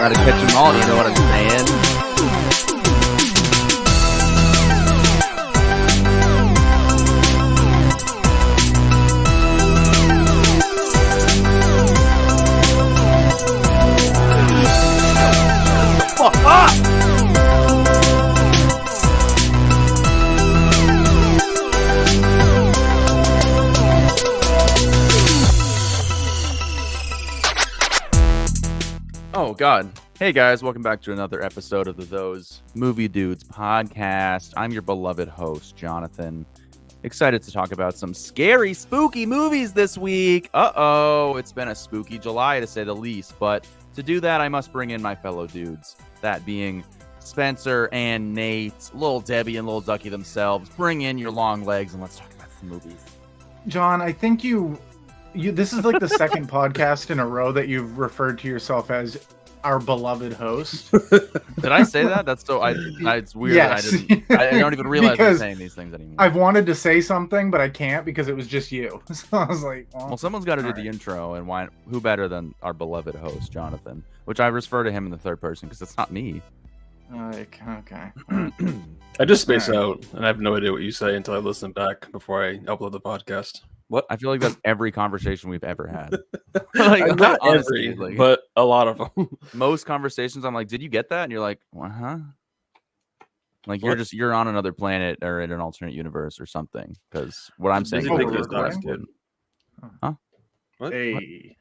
Gotta catch them all, you know what I'm saying? Oh, God. Hey, guys. Welcome back to another episode of the Those Movie Dudes podcast. I'm your beloved host, Jonathan. Excited to talk about some scary, spooky movies this week. Uh-oh. It's been a spooky July, to say the least. But to do that, I must bring in my fellow dudes. That being Spencer and Nate, Little Debbie and Little Ducky themselves. Bring in your long legs and let's talk about some movies. John, I think you this is like the second podcast in a row that you've referred to yourself as our beloved host. Did I say that? That's so. It's weird. Yes. I don't even realize I'm saying these things anymore. I've wanted to say something, but I can't because it was just you. So I was like, well someone's got to do the intro, and who better than our beloved host, Jonathan? Which I refer to him in the third person because it's not me. Okay. I just space out, and I have no idea what you say until I listen back before I upload the podcast. What? I feel like that's every conversation we've ever had. Like, not honestly, every, but a lot of them. Most conversations, I'm like, "Did you get that?" And you're like, "Huh?" Like you're on another planet or in an alternate universe or something. Because what I'm saying is good. Huh? What? Hey.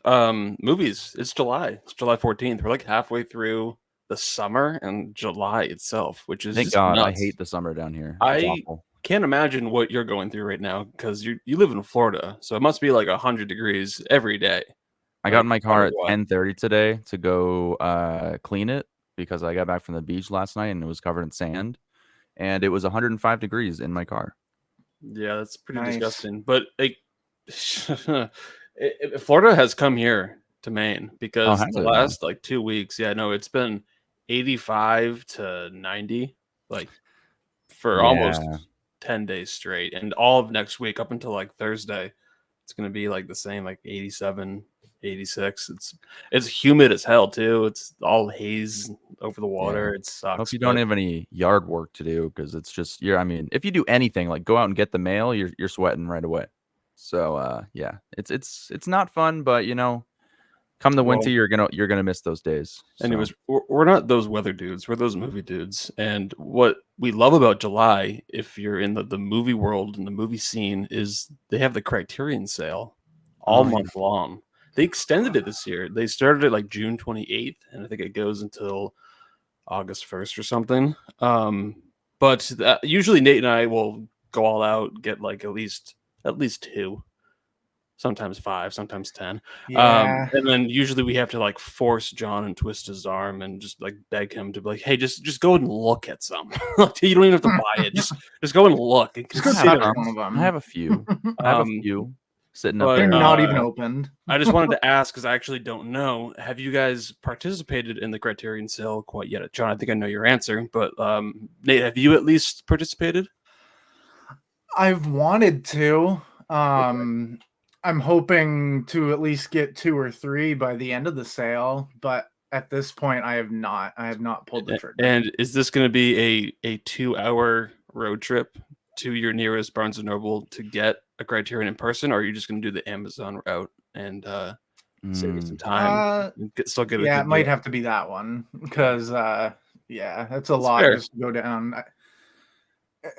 Movies. It's July. It's July 14th. We're like halfway through the summer and July itself, which is thank God. Nuts. I hate the summer down here. It's awful. Can't imagine what you're going through right now because you live in Florida, so it must be like 100 degrees every day. I got in my car at 10:30 today to go clean it because I got back from the beach last night and it was covered in sand, and it was 105 degrees in my car. Yeah, that's pretty disgusting. But like, Florida has come here to Maine because the last like 2 weeks, it's been 85 to 90, like for almost 10 days straight, and all of next week up until like Thursday it's going to be like the same, like 87, 86. It's humid as hell too. It's all haze over the water. It sucks. I hope you don't have any yard work to do because it's just if you do anything like go out and get the mail, you're sweating right away. So it's not fun, but come the winter, you're gonna miss those days. Anyways, we're not those weather dudes. We're those movie dudes. And what we love about July, if you're in the movie world and the movie scene, is they have the Criterion Sale all month long. They extended it this year. They started it like June 28th, and I think it goes until August 1st or something. But usually Nate and I will go all out, get like at least 2. Sometimes 5, sometimes 10. Yeah. And then usually we have to like force John and twist his arm and just like beg him to be like, hey, just go and look at some. You don't even have to buy it. Just go and look. Just go touch one of them. I have a few. Sitting up there. They're not even opened. I just wanted to ask because I actually don't know. Have you guys participated in the Criterion Sale quite yet? John, I think I know your answer, but Nate, have you at least participated? I've wanted to. I'm hoping to at least get 2 or 3 by the end of the sale, but at this point, I have not pulled the trigger. And is this going to be a 2-hour road trip to your nearest Barnes & Noble to get a Criterion in person, or are you just going to do the Amazon route and save some time? It might have to be that one because, that's a lot just to go down.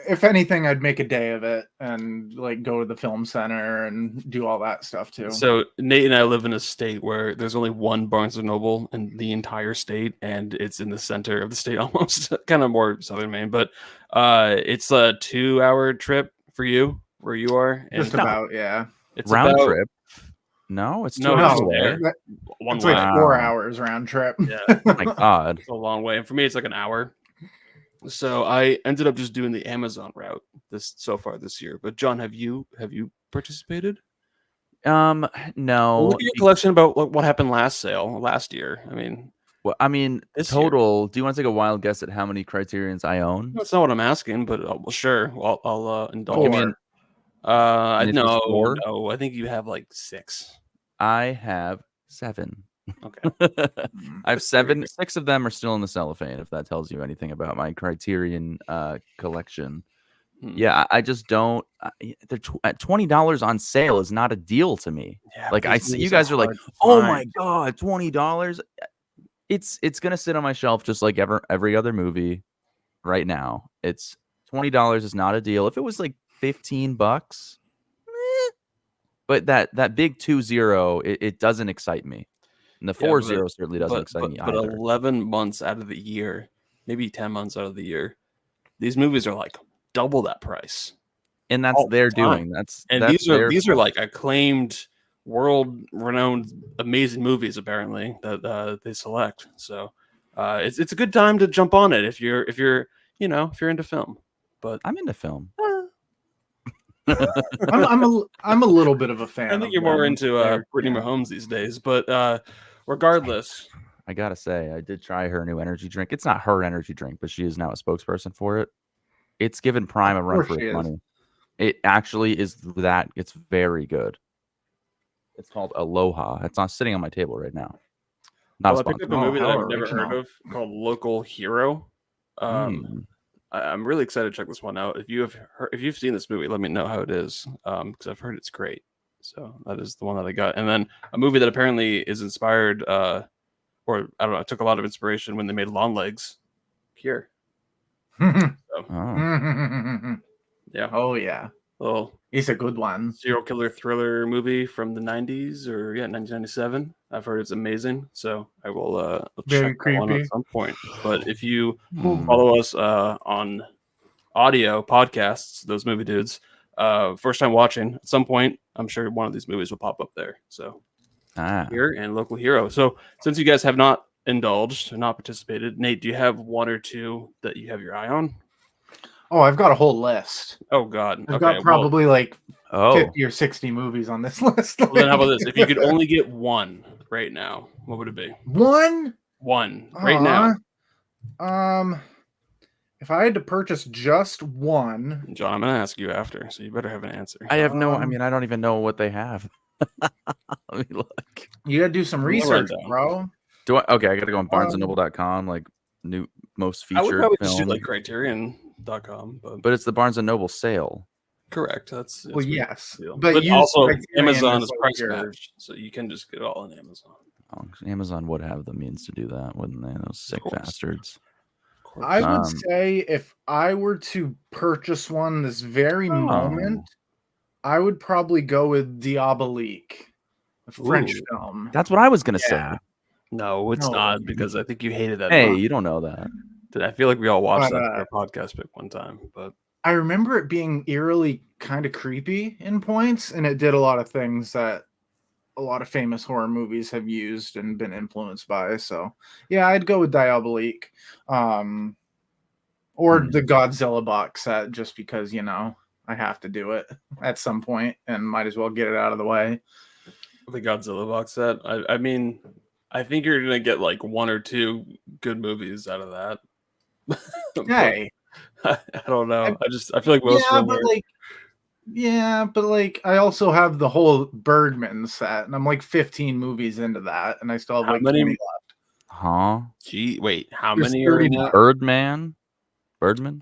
If anything, I'd make a day of it and like go to the film center and do all that stuff too. So Nate and I live in a state where there's only one Barnes & Noble in the entire state, and it's in the center of the state almost, kind of more southern Maine. But it's a 2-hour trip for you where you are. Just about, yeah. It's round trip. No, it's 2 hours there. It's like 4 hours round trip. Yeah. Oh my God. It's a long way. And for me, it's like an hour. So I ended up just doing the Amazon route so far this year. But John, have you participated? No. Look at your collection about what happened last year. This total. Year. Do you want to take a wild guess at how many Criterions I own? That's not what I'm asking, but sure. I'll indulge. No, I think you have like 6. I have 7. Okay. I have 6 of them are still in the cellophane, if that tells you anything about my Criterion collection. Yeah, I just don't. They're at $20 on sale is not a deal to me. Yeah, like I see, you guys are like, hard to oh my find. god, $20. It's gonna sit on my shelf just like every other movie right now. It's $20 is not a deal. If it was like $15, but that big 2-0, it doesn't excite me. And the 4-0 certainly doesn't excite me But either. 11 months out of the year, maybe 10 months out of the year, these movies are like double that price. And that's their doing. That's these are like acclaimed, world-renowned, amazing movies apparently that they select. So it's a good time to jump on it if you're into film. But I'm into film. I'm a little bit of a fan. I think you're more into Brittany Mahomes these days. But regardless, I gotta say, I did try her new energy drink. It's not her energy drink, but she is now a spokesperson for it. It's given Prime a run for its money. It actually is that. It's very good. It's called Aloha. It's not sitting on my table right now. I picked up a movie that I've never heard of called Local Hero. I'm really excited to check this one out. If you've seen this movie, let me know how it is, because I've heard it's great. So that is the one that I got. And then a movie that apparently is inspired, or I don't know, took a lot of inspiration when they made Longlegs. Here. Yeah. Oh yeah. Well, it's a good one. Serial killer thriller movie from the 90s or 1997. I've heard it's amazing, so I will check that one at some point. But if you follow us on audio podcasts, Those Movie Dudes, first time watching, at some point, I'm sure one of these movies will pop up there. So here and Local Hero. So since you guys have not indulged or not participated, Nate, do you have one or two that you have your eye on? Oh, I've got a whole list. Oh God, I've got probably 50 or 60 movies on this list. Well, then how about this? If you could only get one right now, what would it be? One right now. If I had to purchase just one, John, I'm going to ask you after, so you better have an answer. I have no. I mean, I don't even know what they have. Let me look. You gotta do some research, bro. Okay, I gotta go on BarnesandNoble.com, like new most featured. I would probably film. just do like Criterion.com, but it's the Barnes and Noble sale. Correct. That's well, yes, but also Amazon is price matched, so you can just get it all on Amazon. Oh, Amazon would have the means to do that, wouldn't they? Those sick bastards. I would say if I were to purchase one this very moment, I would probably go with Diabolique, a French film. That's what I was gonna say. No, it's not, because I think you hated that. Hey, you don't know that. I feel like we all watched that for our podcast pick one time, but I remember it being eerily kind of creepy in points, and it did a lot of things that a lot of famous horror movies have used and been influenced by. So yeah, I'd go with Diabolique, or the Godzilla box set, just because I have to do it at some point and might as well get it out of the way. The Godzilla box set. I mean, I think you're gonna get like one or two good movies out of that. Hey, I don't know. I feel like most of them but I also have the whole Birdman set, and I'm like 15 movies into that, and I still have 20 left. Huh? Gee, wait, how many are in that? Birdman? Bergman.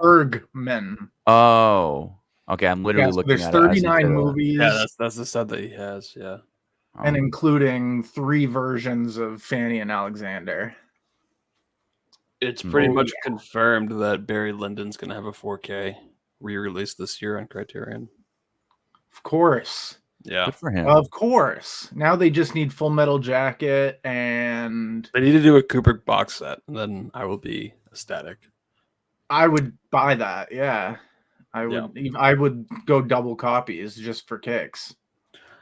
Oh, okay. I'm literally looking at it. There's 39 movies. Yeah, that's the set that he has. Yeah, and including 3 versions of Fanny and Alexander. It's pretty much confirmed that Barry Lyndon's going to have a 4K re-release this year on Criterion. Of course. Yeah. Good for him. Of course. Now they just need Full Metal Jacket, and they need to do a Kubrick box set, and then I will be ecstatic. I would buy that. Yeah. I would go double copies just for kicks.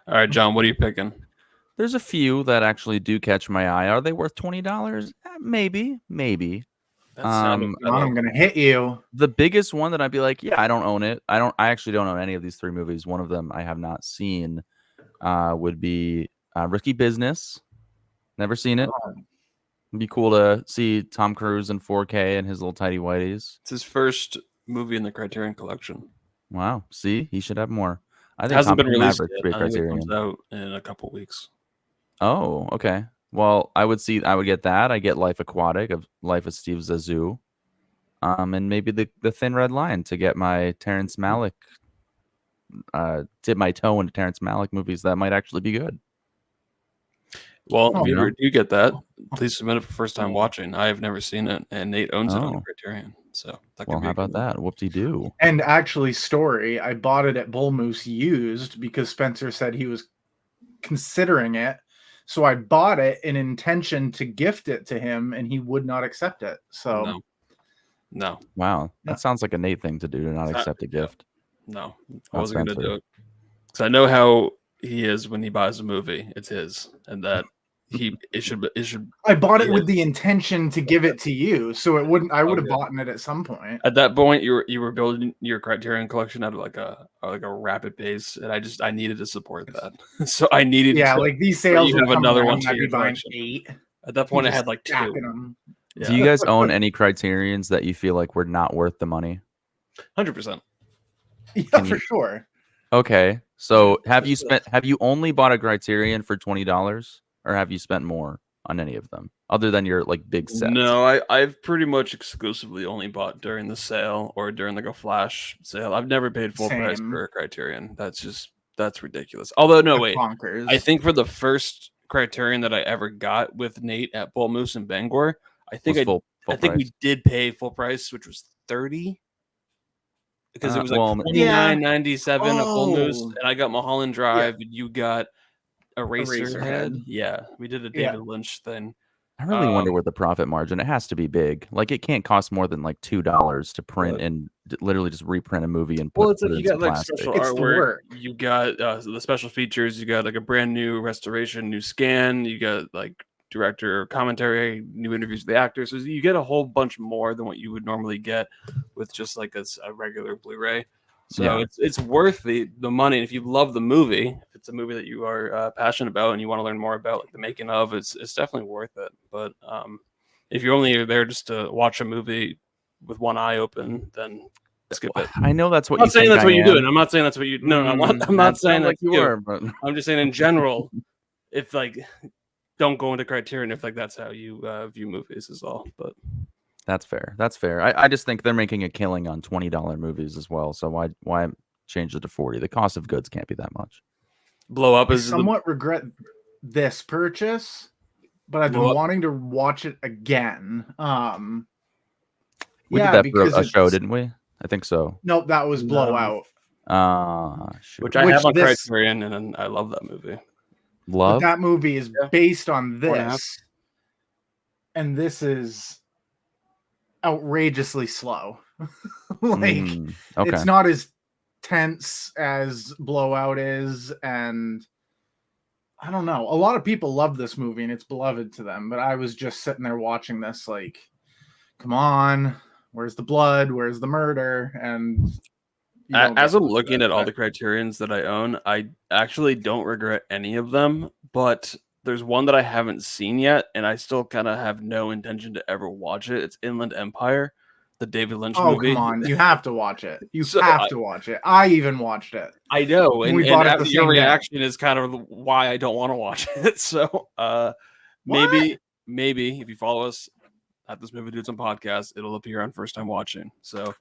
All right, John, what are you picking? There's a few that actually do catch my eye. Are they worth $20? Maybe. I'm gonna hit you. The biggest one that I'd be like, yeah, I don't own it. I actually don't own any of these 3 movies. One of them I have not seen. Would be Risky Business. Never seen it. It'd be cool to see Tom Cruise in 4K and his little tidy whities. It's his first movie in the Criterion collection. Wow. See, he should have more. I think it hasn't been released yet. It comes out in a couple weeks. Oh, okay. Well, I would get that. I get Life Aquatic of Life of Steve Zissou. And maybe the Thin Red Line to get my Terrence Malick, dip my toe into Terrence Malick movies that might actually be good. Well, if you ever do get that, please submit it for first time Yeah. watching. I have never seen it, and Nate owns it on Criterion. So that could be how about that? Whoop-de-doo. And actually, story, I bought it at Bull Moose used because Spencer said he was considering it. So I bought it in intention to gift it to him, and he would not accept it. So no. Wow, that sounds like a Nate thing to do, to not accept a gift. No, I wasn't going to do it because I know how he is when he buys a movie. It's his, and that it should. I bought it with the intention to give it to you, so it wouldn't. I would have bought it at some point. At that point, you were building your Criterion collection at like a rapid pace, and I needed to support that. So I needed. Yeah, like these sales. You have another one. I'd be buying 8. At that point, I had like 2. Them. Yeah. Do you guys own any Criterions that you feel like were not worth the money? 100%. Yeah, for sure. Okay, so have you only bought a Criterion for $20, or have you spent more on any of them other than your like big sets? No, I've pretty much exclusively only bought during the sale or during like a flash sale. I've never paid full price for a Criterion. That's ridiculous. Although no, wait, bonkers. I think for the first Criterion that I ever got with Nate at Bull Moose in Bangor, I think we did pay full price, which was $30. Because it was like $29.97 at Bull Moose, and I got Mulholland Drive, and you got Eraserhead. Yeah, we did a David Lynch thing. I really wonder what the profit margin. It has to be big. Like it can't cost more than like $2 to print and literally just reprint a movie and put it you into got like plastic. special artwork. You got the special features. You got like a brand new restoration, new scan. You got like director commentary, new interviews with the actors. So you get a whole bunch more than what you would normally get with just like a regular Blu-ray. So it's worth the money. And if you love the movie, if it's a movie that you are passionate about and you want to learn more about like the making of, it's definitely worth it. But if you're only there just to watch a movie with one eye open, then skip it. I know that's what I'm not saying that's what you do, and I'm not saying that's what you. No, I'm not saying like you are. But I'm just saying in general, if like. Don't go into Criterion if like that's how you view movies is all. But that's fair. That's fair. I just think they're making a killing on $20 movies as well. So why change it to $40? The cost of goods can't be that much. Blow Up is somewhat regret this purchase, but I've been wanting to watch it again. We did that for a show, didn't we? I think so. Nope, that was Blowout. Which I have on Criterion, and I love that movie. But that movie is based on this, and this is outrageously slow. It's not as tense as Blowout is, and I don't know. A lot of people love this movie, and it's beloved to them. But I was just sitting there watching this, like, come on, where's the blood? Where's the murder? And as I'm looking at all the Criterions that I own, I actually don't regret any of them, but there's one that I haven't seen yet, and I still kind of have no intention to ever watch it. It's Inland Empire, the David Lynch movie. Oh, come on. You have to watch it. You have to watch it. I even watched it. I know, and your reaction is kind of why I don't want to watch it. So maybe if you follow us at ThoseMovieDudes on podcast, it'll appear on First Time Watching. So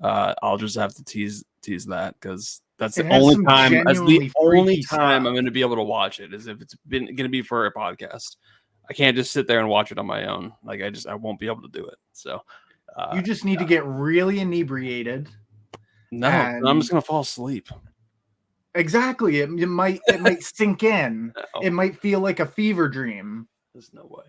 I'll just have to tease that because that's the only time. That's the only time I'm going to be able to watch it is if it's going to be for a podcast. I can't just sit there and watch it on my own. Like I won't be able to do it. So you just need to get really inebriated. No, I'm just going to fall asleep. Exactly. It might sink in. No. It might feel like a fever dream. There's no way.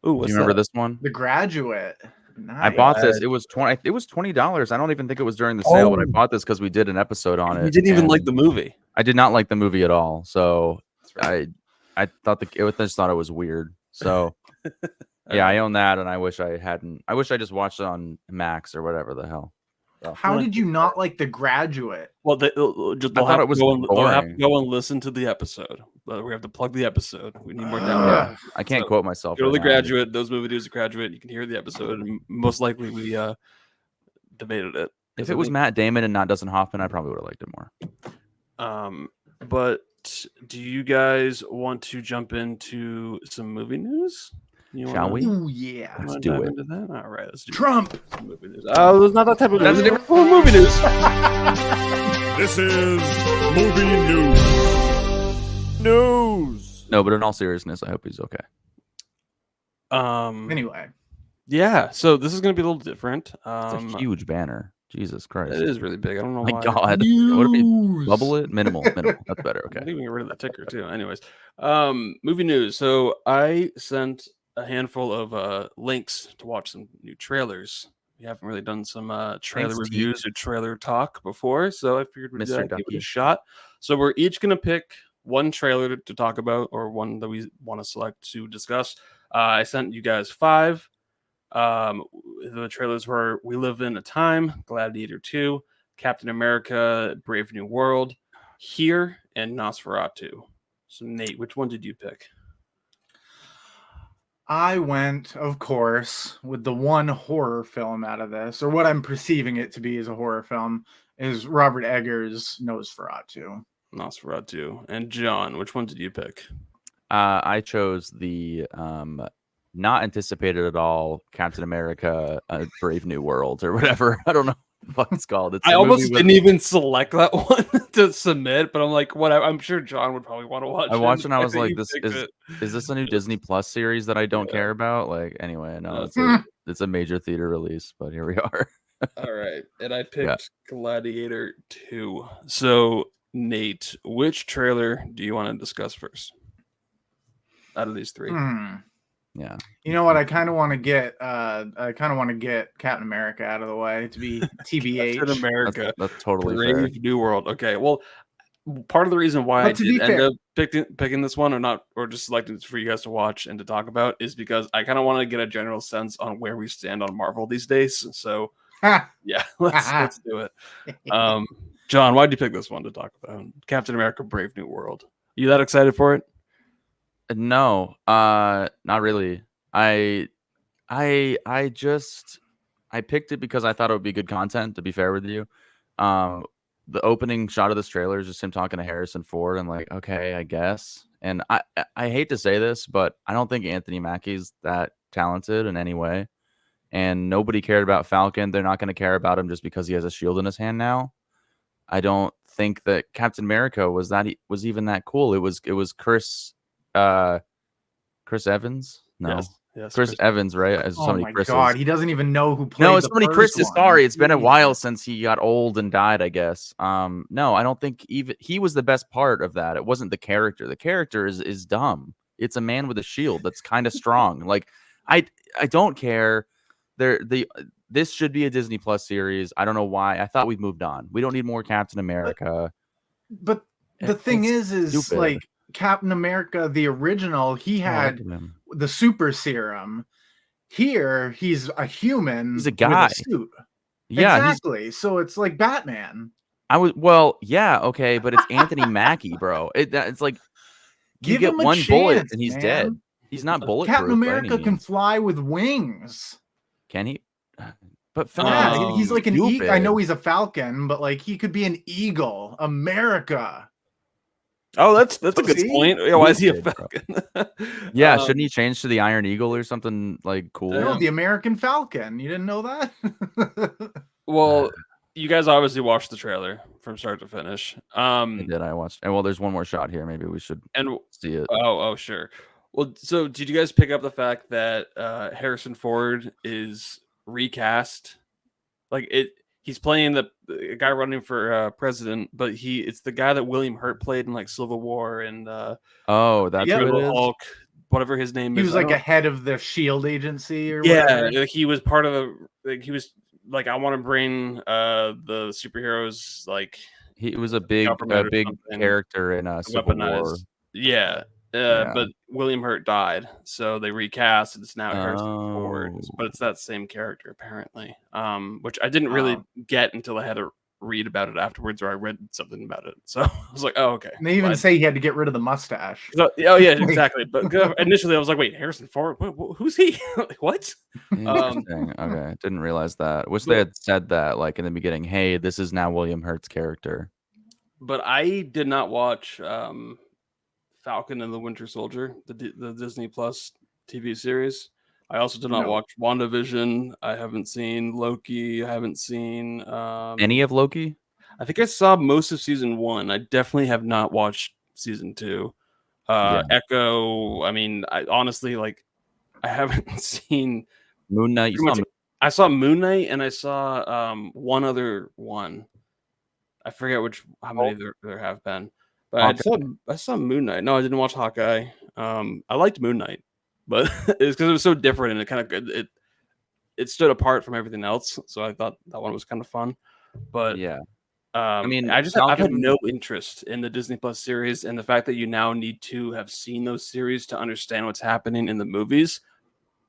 Ooh, do you remember this one? The Graduate. Nice. I bought this. It was $20. I don't even think it was during the sale, but I bought this because we did an episode on it. You didn't even like the movie. I did not like the movie at all. So right. I thought I just thought it was weird. So yeah, I own that, and I wish I hadn't. I wish I just watched it on Max or whatever the hell. So. How did you not like The Graduate? Well, I thought it was boring. They'll have to go and listen to the episode. We have to plug the episode. We need more download. I can't quote myself. Go to The Graduate. ThoseMovieDudes, The Graduate. You can hear the episode, and most likely we debated it. If it was Matt Damon and not Dustin Hoffman, I probably would have liked it more. But Do you guys want to jump into some movie news? Shall we? Ooh, yeah. Let's do it. Into that? All right, let's do Trump. some movie news. Oh, it's not that type of news. It's full of movie news. This is movie news. No, but in all seriousness, I hope he's okay. Anyway. Yeah, so this is going to be a little different. It's a huge banner. Jesus Christ. It is really big. I don't know My why. God. What if we bubble it? Minimal. That's better. I Okay. think we can get rid of that ticker too. Anyways, movie news. So I sent a handful of links to watch some new trailers. We haven't really done some trailer reviews or trailer talk before, so I figured we'd give it a shot. So we're each going to pick one trailer to talk about, or one that we want to select to discuss. I sent you guys 5. The trailers were We Live in a Time, Gladiator II, Captain America, Brave New World, Here, and Nosferatu. So Nate, which one did you pick? I went, of course, with the one horror film out of this, or what I'm perceiving it to be as a horror film, is Robert Eggers' Nosferatu. And John, which one did you pick? I chose the not anticipated at all Captain America Brave New World or whatever. I don't know what it's called. I almost didn't even select that one to submit, but I'm like, what? I'm sure John would probably want to watch. I watched and I was like, "This is this a new Disney Plus series that I don't care about?" Like, anyway, no, it's a major theater release, but here we are. All right, and I picked Gladiator 2. So Nate, which trailer do you want to discuss first out of these 3? Yeah. You know what? I kind of want to get Captain America out of the way to be TBH. Captain America. That's totally Brave fair. New World. Okay. Well, part of the reason why I did end up picking this one or just selecting it for you guys to watch and to talk about is because I kind of want to get a general sense on where we stand on Marvel these days. So yeah, let's do it. John, why did you pick this one to talk about? Captain America: Brave New World. You that excited for it? No, not really. I picked it because I thought it would be good content, to be fair with you. The opening shot of this trailer is just him talking to Harrison Ford. I'm like, okay, I guess. And I hate to say this, but I don't think Anthony Mackie's that talented in any way. And nobody cared about Falcon. They're not going to care about him just because he has a shield in his hand now. I don't think that Captain America was even that cool. It was Chris Evans? No. Yes, Chris Evans, right? As oh my God, he doesn't even know who played. No, it's so many Chris's. Sorry, it's been a while since he got old and died, I guess. No, I don't think even he was the best part of that. It wasn't the character. The character is dumb. It's a man with a shield that's kind of strong. Like I don't care. This should be a Disney Plus series. I don't know why. I thought we'd moved on. We don't need more Captain America. But the thing is stupid. Like Captain America, the original, he had the super serum. Here, he's a human. He's a guy. With a suit. Yeah, exactly. So it's like Batman. Yeah, okay, but it's Anthony Mackie, bro. It's like you get one bullet and he's dead. He's not bulletproof. Captain America can fly with wings. Can he? But he's like an eagle. I know he's a falcon, but like he could be an eagle. America. Oh, that's a good point. Yeah, why is he a falcon? Yeah, shouldn't he change to the Iron Eagle or something like cool? No, the American Falcon. You didn't know that? Well, you guys obviously watched the trailer from start to finish. I did. I watched. And well, there's one more shot here. Maybe we should see it. Oh, sure. Well, so did you guys pick up the fact that Harrison Ford is recast? Like he's playing the guy running for president, but it's the guy that William Hurt played in like Civil War and that's who it is? Hulk, whatever his name is. He was like a head of the S.H.I.E.L.D. agency or whatever. Like he was part of he was like, I want to bring the superheroes, like he was a big character in Civil War. Yeah. But William Hurt died, so they recast. And it's now Harrison Ford, but it's that same character apparently. Which I didn't really get until I had to read about it afterwards, or I read something about it. So I was like, "Oh, okay." And they even say he had to get rid of the mustache. So, oh yeah, exactly. But initially, I was like, "Wait, Harrison Ford? Who's he? Like, what?" Okay, didn't realize that. Wish they had said that like in the beginning. Hey, this is now William Hurt's character. But I did not watch Falcon and the Winter Soldier, the Disney Plus TV series. I also did not watch WandaVision. I haven't seen Loki. I haven't seen Any of Loki? I think I saw most of season 1. I definitely have not watched season 2. Echo. I mean, I honestly I haven't seen Moon Knight. I saw Moon Knight and I saw one other one. I forget how many there have been. But I saw Moon Knight. No, I didn't watch Hawkeye. I liked Moon Knight, but it's because it was so different and it kind of it stood apart from everything else. So I thought that one was kind of fun. But yeah, I mean, I've had no interest in the Disney Plus series, and the fact that you now need to have seen those series to understand what's happening in the movies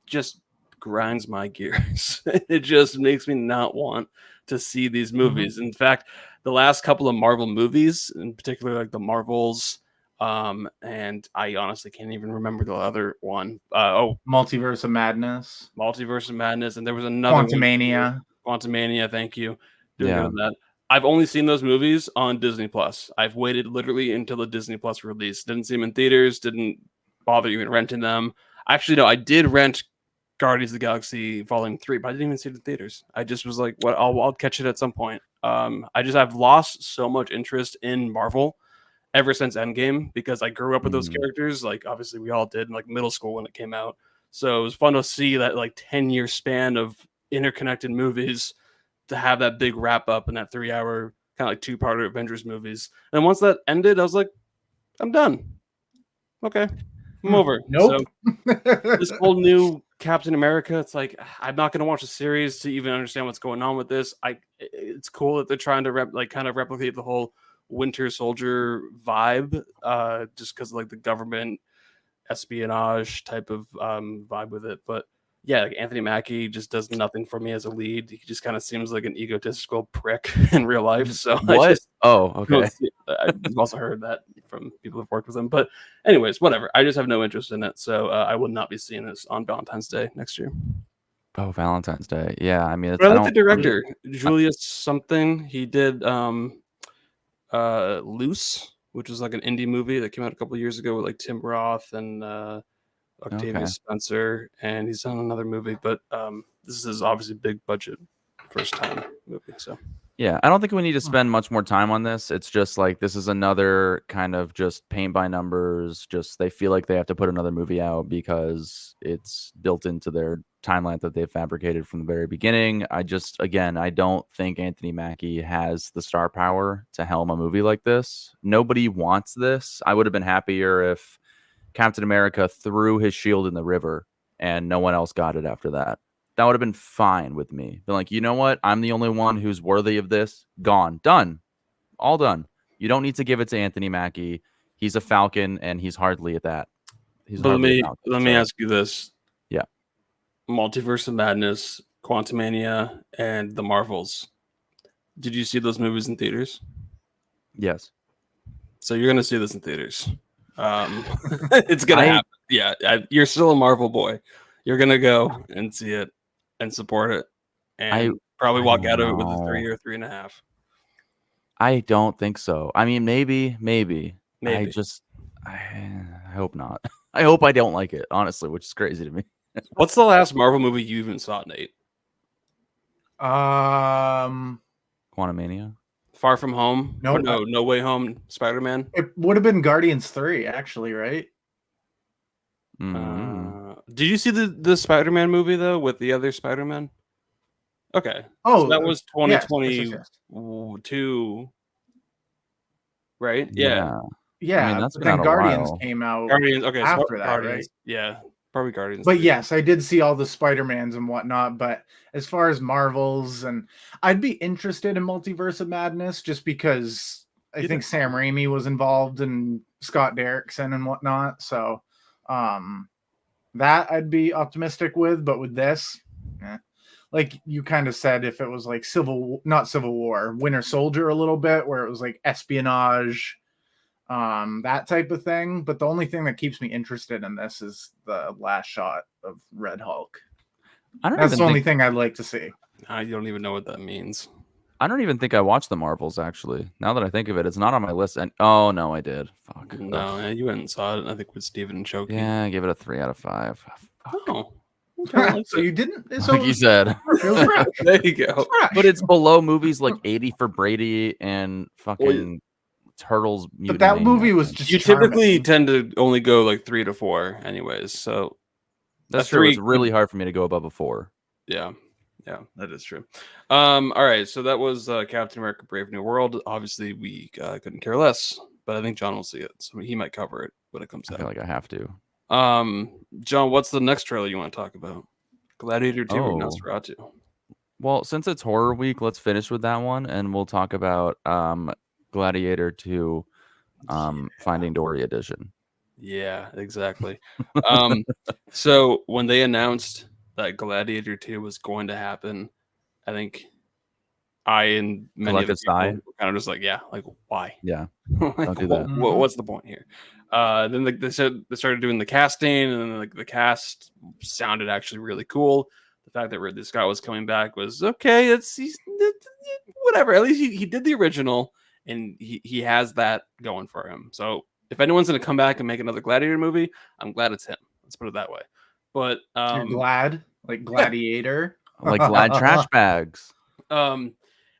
just grinds my gears. It just makes me not want to see these movies. In fact, the last couple of Marvel movies, in particular, like the Marvels, and I honestly can't even remember the other one. Multiverse of Madness, and there was another Quantumania. Quantumania, thank you. Doing good on that. I've only seen those movies on Disney Plus. I've waited literally until the Disney Plus release. Didn't see them in theaters. Didn't bother even renting them. Actually, no, I did rent Guardians of the Galaxy Volume 3, but I didn't even see it in theaters. I just was like, "What? I'll catch it at some point." I've lost so much interest in Marvel ever since Endgame because I grew up with those characters. Like, obviously, we all did in like middle school when it came out. So it was fun to see that 10-year span of interconnected movies, to have that big wrap up in that 3-hour kind of two-parter Avengers movies. And once that ended, I was like, I'm done. Okay, I'm over. Nope. So this whole new Captain America, it's like I'm not going to watch a series to even understand what's going on with this. It's cool that they're trying to kind of replicate the whole Winter Soldier vibe, just because of the government espionage type of vibe with it, but. Yeah, Anthony Mackie just does nothing for me as a lead. He just kind of seems like an egotistical prick in real life. So what? Okay. I've also heard that from people who've worked with him. But anyways, whatever. I just have no interest in it. So I will not be seeing this on Valentine's Day next year. Oh, Valentine's Day. Yeah, I mean, I like the director, Julius something. He did Loose, which was like an indie movie that came out a couple of years ago with Tim Roth and Octavia Spencer, and he's done another movie, but this is obviously big budget first time movie. So yeah, I don't think we need to spend much more time on this. It's just this is another kind of just paint by numbers. Just they feel like they have to put another movie out because it's built into their timeline that they've fabricated from the very beginning. I don't think Anthony Mackie has the star power to helm a movie like this. Nobody wants this. I would have been happier if Captain America threw his shield in the river and no one else got it after that. That would have been fine with me. Been like, you know what? I'm the only one who's worthy of this. Gone. Done. All done. You don't need to give it to Anthony Mackie. He's a Falcon and he's hardly at that. Let me ask you this. Yeah. Multiverse of Madness, Quantumania, and the Marvels. Did you see those movies in theaters? Yes. So you're going to see this in theaters. It's gonna happen. Yeah, you're still a Marvel boy. You're gonna go and see it and support it, and probably walk out of it with a 3 or 3.5. I don't think so. I mean, maybe. I hope not. I hope I don't like it, honestly, which is crazy to me. What's the last Marvel movie you even saw, Nate? Quantumania. Far From Home? No Way Home, Spider-Man? It would have been Guardians 3, actually, right? Did you see the Spider-Man movie, though, with the other Spider-Man? Okay. Oh, so that was 2022, yes. Right? Yeah. Yeah, I mean, then Guardians came out after that, right? Yeah, probably Guardians. But yes, I did see all the Spider-Mans and whatnot, but as far as Marvels, and I'd be interested in Multiverse of Madness just because I think Sam Raimi was involved and Scott Derrickson and whatnot. So that I'd be optimistic with, but with this, like you kind of said, if it was like not Civil War, Winter Soldier a little bit, where it was like espionage, that type of thing. But the only thing that keeps me interested in this is the last shot of Red Hulk. That's the only thing I'd like to see. I don't even know what that means. I don't even think I watched the Marvels, actually. Now that I think of it, it's not on my list. And oh no, I did. Fuck. No, yeah, you went and saw it. I think with Steven and Choki. Yeah, I gave it a 3 out of 5. Oh, okay. So you didn't. So Like you said. There you go. But it's below movies like 80 for Brady and fucking Turtles. But that movie was just. You typically tend to only go like 3 to 4, anyways. So that's true. It's really hard for me to go above a 4. Yeah. Yeah, that is true. All right, so that was Captain America: Brave New World. Obviously, we couldn't care less, but I think John will see it, so he might cover it when it comes out. I feel like I have to. John, what's the next trailer you want to talk about? Gladiator 2 or Nosferatu? Well, since it's horror week, let's finish with that one, and we'll talk about Gladiator 2, Finding Dory edition. Yeah, exactly. So when they announced that Gladiator 2 was going to happen, I think I and many of the people were kind of just like, yeah, like why? Yeah, like, don't do that. What's the point here? Then they said they started doing the casting, and then the cast sounded actually really cool. The fact that Ridley Scott was coming back was okay. He's whatever. At least he did the original, and he has that going for him. So if anyone's going to come back and make another Gladiator movie, I'm glad it's him. Let's put it that way. But you're glad, like Gladiator, like Glad trash bags. And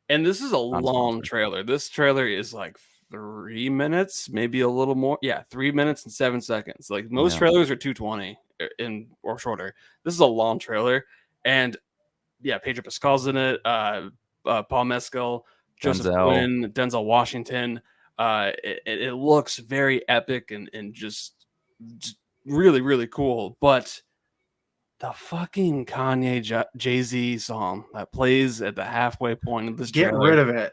this is a long trailer. This trailer is like 3 minutes, maybe a little more. Yeah, 3 minutes and 7 seconds. Like most trailers are 2:20 or shorter. This is a long trailer, and yeah, Pedro Pascal's in it. Paul Mescal, Joseph Quinn, Denzel Washington. It looks very epic and just really, really cool. But the fucking Kanye Jay-Z song that plays at the halfway point of this trailer, get rid of it.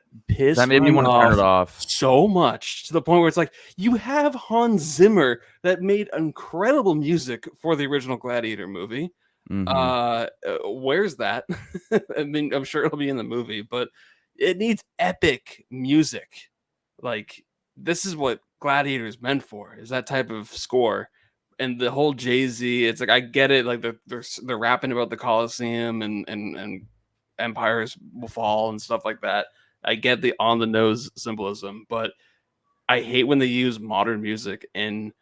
That made me want to turn it off so much, to the point where it's like, you have Hans Zimmer that made incredible music for the original Gladiator movie. Where's that? I mean, I'm sure it'll be in the movie, but it needs epic music. Like, this is what Gladiator is meant for, is that type of score. And the whole Jay-Z, it's like, I get it. Like they're rapping about the Colosseum and empires will fall and stuff like that. I get the on the nose symbolism, but I hate when they use modern music in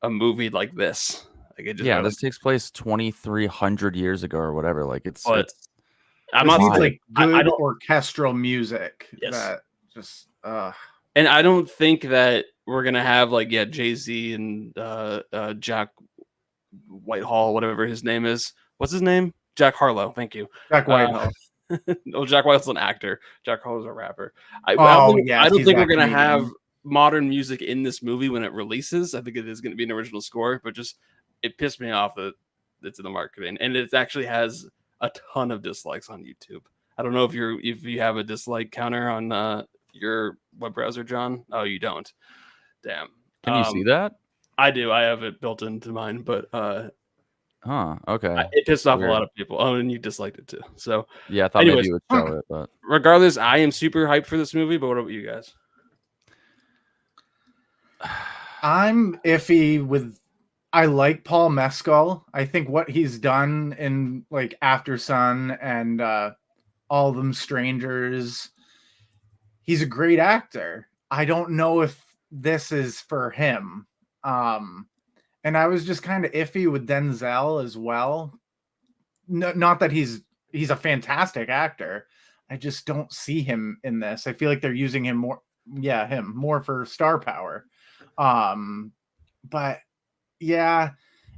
a movie like this. Like it just this takes place 2,300 years ago or whatever. Like I'm not like good orchestral music. Yes. That just and I don't think that we're gonna have like Jay-Z and Jack Whitehall, whatever his name is. What's his name? Jack Harlow. Thank you. Jack Whitehall. No, Jack Whitehall's an actor. Jack Harlow's a rapper. I don't think we're gonna have modern music in this movie when it releases. I think it is gonna be an original score, but just it pissed me off that it's in the marketing, and it actually has a ton of dislikes on YouTube. I don't know if you have a dislike counter on your web browser, John. Oh, you don't. Damn. Can you see that? I do. I have it built into mine, but okay. It pissed off a lot of people. Oh, and you disliked it too. So yeah, I thought maybe you would show it, but regardless, I am super hyped for this movie. But what about you guys? I'm iffy with. I like Paul Mescal. I think what he's done in like After Sun and All of Them Strangers, he's a great actor. I don't know if this is for him. And I was just kind of iffy with Denzel as well. Not that he's a fantastic actor. I just don't see him in this. I feel like they're using him more. Yeah, him more for star power. But yeah,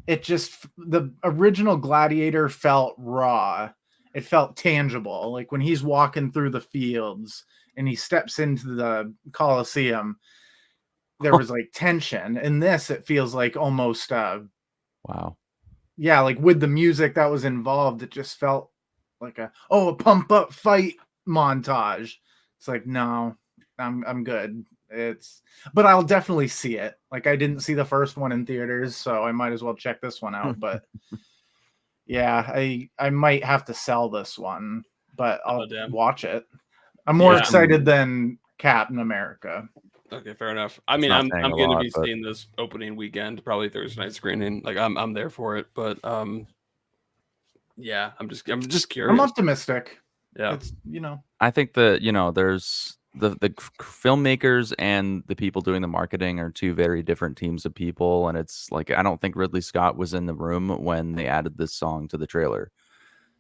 it just, the original Gladiator felt raw. It felt tangible. Like when he's walking through the fields and he steps into the Colosseum, there was like tension. In this, it feels like almost wow. Yeah, like with the music that was involved, it just felt like a pump up fight montage. It's like, no, I'm good. But I'll definitely see it. Like I didn't see the first one in theaters, so I might as well check this one out. But yeah, I might have to sell this one, but I'll watch it. I'm more excited than Captain America. Okay, fair enough. I mean, I'm going to be seeing this opening weekend, probably Thursday night screening. Like I'm there for it, but yeah, I'm just curious. I'm optimistic. Yeah, it's, I think that, there's the filmmakers and the people doing the marketing are two very different teams of people, and it's like I don't think Ridley Scott was in the room when they added this song to the trailer.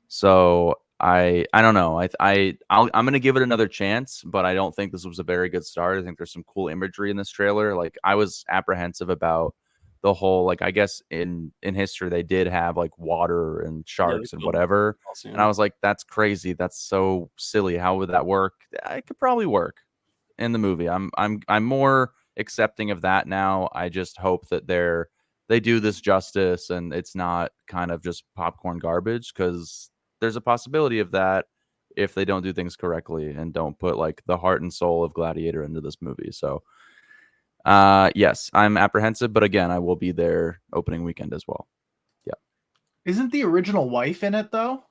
So I don't know. I'm gonna give it another chance, but I don't think this was a very good start. I think there's some cool imagery in this trailer. Like I was apprehensive about the whole, like, I guess in history they did have like water and sharks and whatever, and I was like, that's crazy. That's so silly. How would that work? It could probably work in the movie. I'm more accepting of that now. I just hope that they do this justice and it's not kind of just popcorn garbage, because there's a possibility of that if they don't do things correctly and don't put like the heart and soul of Gladiator into this movie. So yes, I'm apprehensive, but again, I will be there opening weekend as well. Yeah. Isn't the original wife in it though?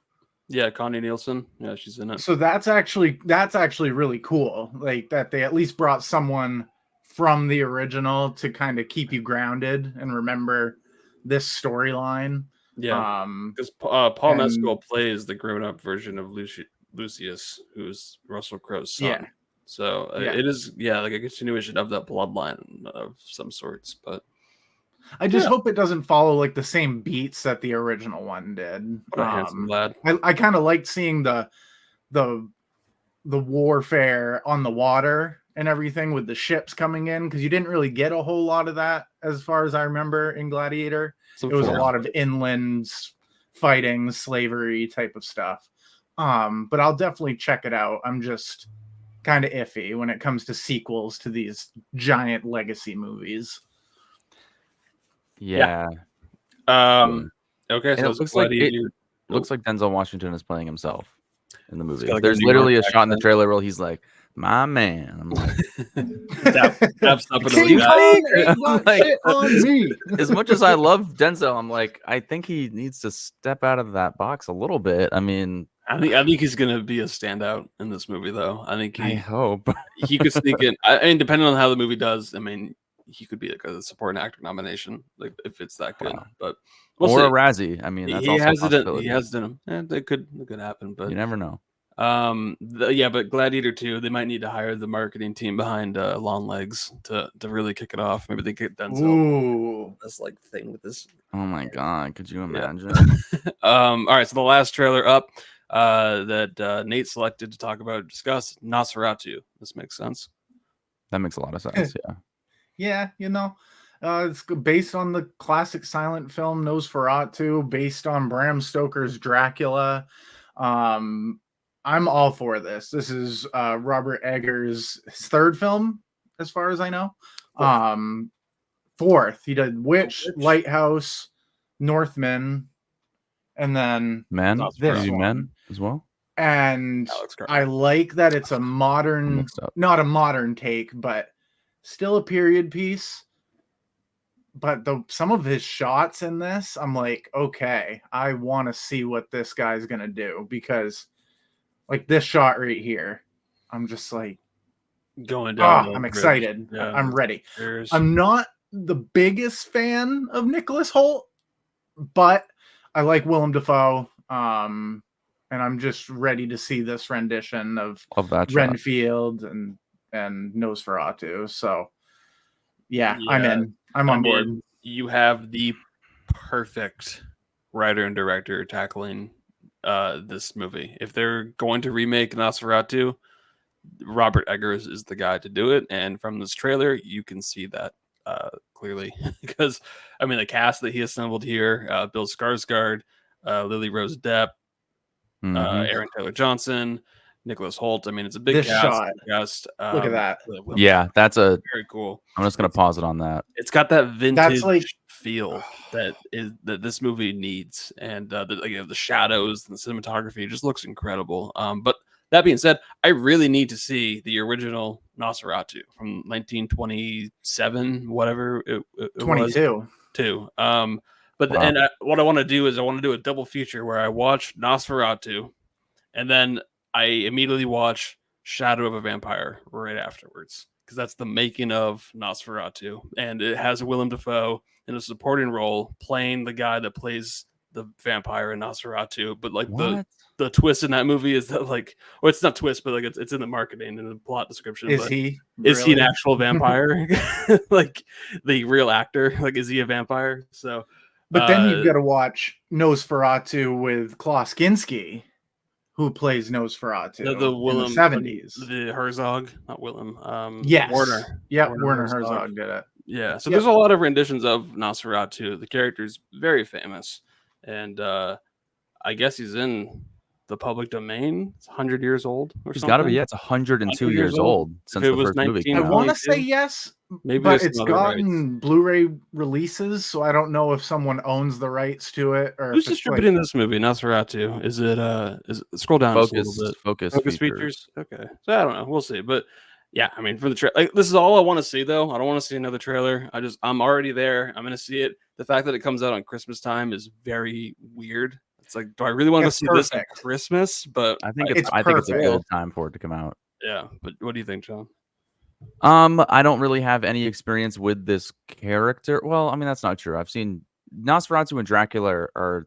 Yeah, Connie Nielsen. Yeah, she's in it. So that's actually really cool. Like that they at least brought someone from the original to kind of keep you grounded and remember this storyline. Yeah, because Paul Mescal plays the grown-up version of Lucius, who's Russell Crowe's son. Yeah. So it is, like a continuation of that bloodline of some sorts. But I just hope it doesn't follow like the same beats that the original one did. What a handsome lad. I kind of liked seeing the warfare on the water and everything with the ships coming in, because you didn't really get a whole lot of that as far as I remember in Gladiator. It was a lot of inland fighting, slavery type of stuff. But I'll definitely check it out. I'm just kind of iffy when it comes to sequels to these giant legacy movies. Yeah. Okay, so it looks like Denzel Washington is playing himself in the movie. Like There's literally a shot in the trailer where he's like, "My man." I'm like, King Kong ain't got shit on me. As much as I love Denzel, I'm like, I think he needs to step out of that box a little bit. I mean, I think he's gonna be a standout in this movie, though. I hope he could sneak in. I mean, depending on how the movie does, I mean, he could be like a supporting actor nomination, like if it's that good. Wow. But or a Razzie. I mean, that's also a possibility. He has done them. It could happen, but you never know. But Gladiator II, they might need to hire the marketing team behind Longlegs to really kick it off. Maybe they get Denzel. Ooh, this like thing with this. Oh my god, could you imagine? All right, so the last trailer up that Nate selected to talk about, discuss, Nosferatu. This makes sense. That makes a lot of sense. Yeah, it's based on the classic silent film Nosferatu, based on Bram Stoker's Dracula. I'm all for this. This is Robert Eggers' third film, as far as I know. Fourth. He did Witch, Lighthouse, Northman, and then Men. This one. Men as well. And I like that it's a modern, not a modern take, but still a period piece. But some of his shots in this, I'm like, okay, I want to see what this guy's gonna do, because like this shot right here, I'm just like going down. I'm excited. Yeah. I'm ready. I'm not the biggest fan of Nicholas Hoult, but I like Willem Dafoe. And I'm just ready to see this rendition of that Renfield and Nosferatu. So yeah, I'm in. I'm on board. You have the perfect writer and director tackling this movie. If they're going to remake Nosferatu, Robert Eggers is the guy to do it. And from this trailer, you can see that clearly, because I mean the cast that he assembled here: Bill Skarsgård, Lily Rose Depp, Aaron Taylor Johnson, Nicholas Hoult. I mean, it's a big cast. Look at that. Yeah, that's a very cool. I'm just gonna pause it on that. It's got that vintage feel that this movie needs, and the shadows and the cinematography just looks incredible. But that being said, I really need to see the original Nosferatu from 1927, whatever it 22. What I want to do is I want to do a double feature where I watch Nosferatu, and then I immediately watch Shadow of a Vampire right afterwards, because that's the making of Nosferatu, and it has Willem Dafoe in a supporting role playing the guy that plays the vampire in Nosferatu, but like What? the twist in that movie is that like, well, it's not twist, but like it's in the marketing and the plot description. Is but he? is he an Really? actual vampire? Like the real actor? Like is he a vampire? So, But then you've got to watch Nosferatu with Klaus Kinski, who plays Nosferatu the in the Willem 70s. the Herzog, not Willem. Yes. Warner. Yep, Werner Herzog did it. Yeah, so Yep. there's a lot of renditions of Nosferatu. The character's very famous, and I guess he's in the public domain. It's 100 years old or It's something. got to be. Yeah, it's 102 100 years old since it the was first movie came 19 I out. want to 22? say yes, Maybe but there's it's some other rights. gotten Blu-ray releases, so I don't know if someone owns the rights to it or Who's if it's distributing this movie, Nosferatu? Is it scroll down just a little bit. Focus Features. Okay, so I don't know. We'll see, but yeah, I mean, for the trailer, like, this is all I want to see, though. I don't want to see another trailer. I'm already there. I'm gonna see it. The fact that it comes out on Christmas time is very weird. It's like, do I really want to It's see this at perfect. Christmas? But I think It's I think it's a perfect. good time for it to come out. yeah. But what do you think, John? I don't really have any experience with this character. Well, I mean that's not true. I've seen Nosferatu and Dracula are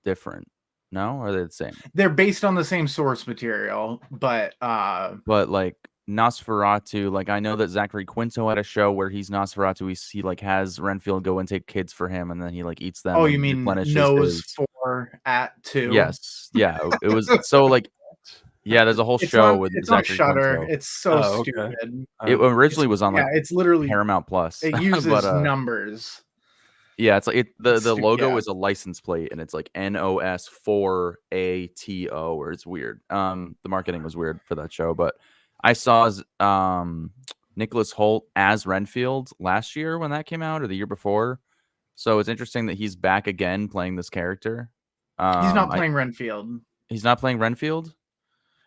different. No, or are they the same? They're based on the same source material, but But like Nosferatu, like I know that Zachary Quinto had a show where he's Nosferatu. He like has Renfield go and take kids for him, and then he like eats them. oh, and you mean replenishes Nose his- 4 at 2? Yes, yeah. It was so like yeah. There's a whole It's show on, with it's on Zachary Shutter. Quinto. It's so Oh, okay. stupid. It originally was on Yeah, like it's literally Paramount Plus. it uses but, numbers. yeah, it's like the Stu- logo yeah. is a license plate and it's like NOS4ATO or it's weird. The marketing was weird for that show, but I saw Nicholas Hoult as Renfield last year when that came out or the year before. So it's interesting that he's back again playing this character. He's not playing Renfield. He's not playing Renfield?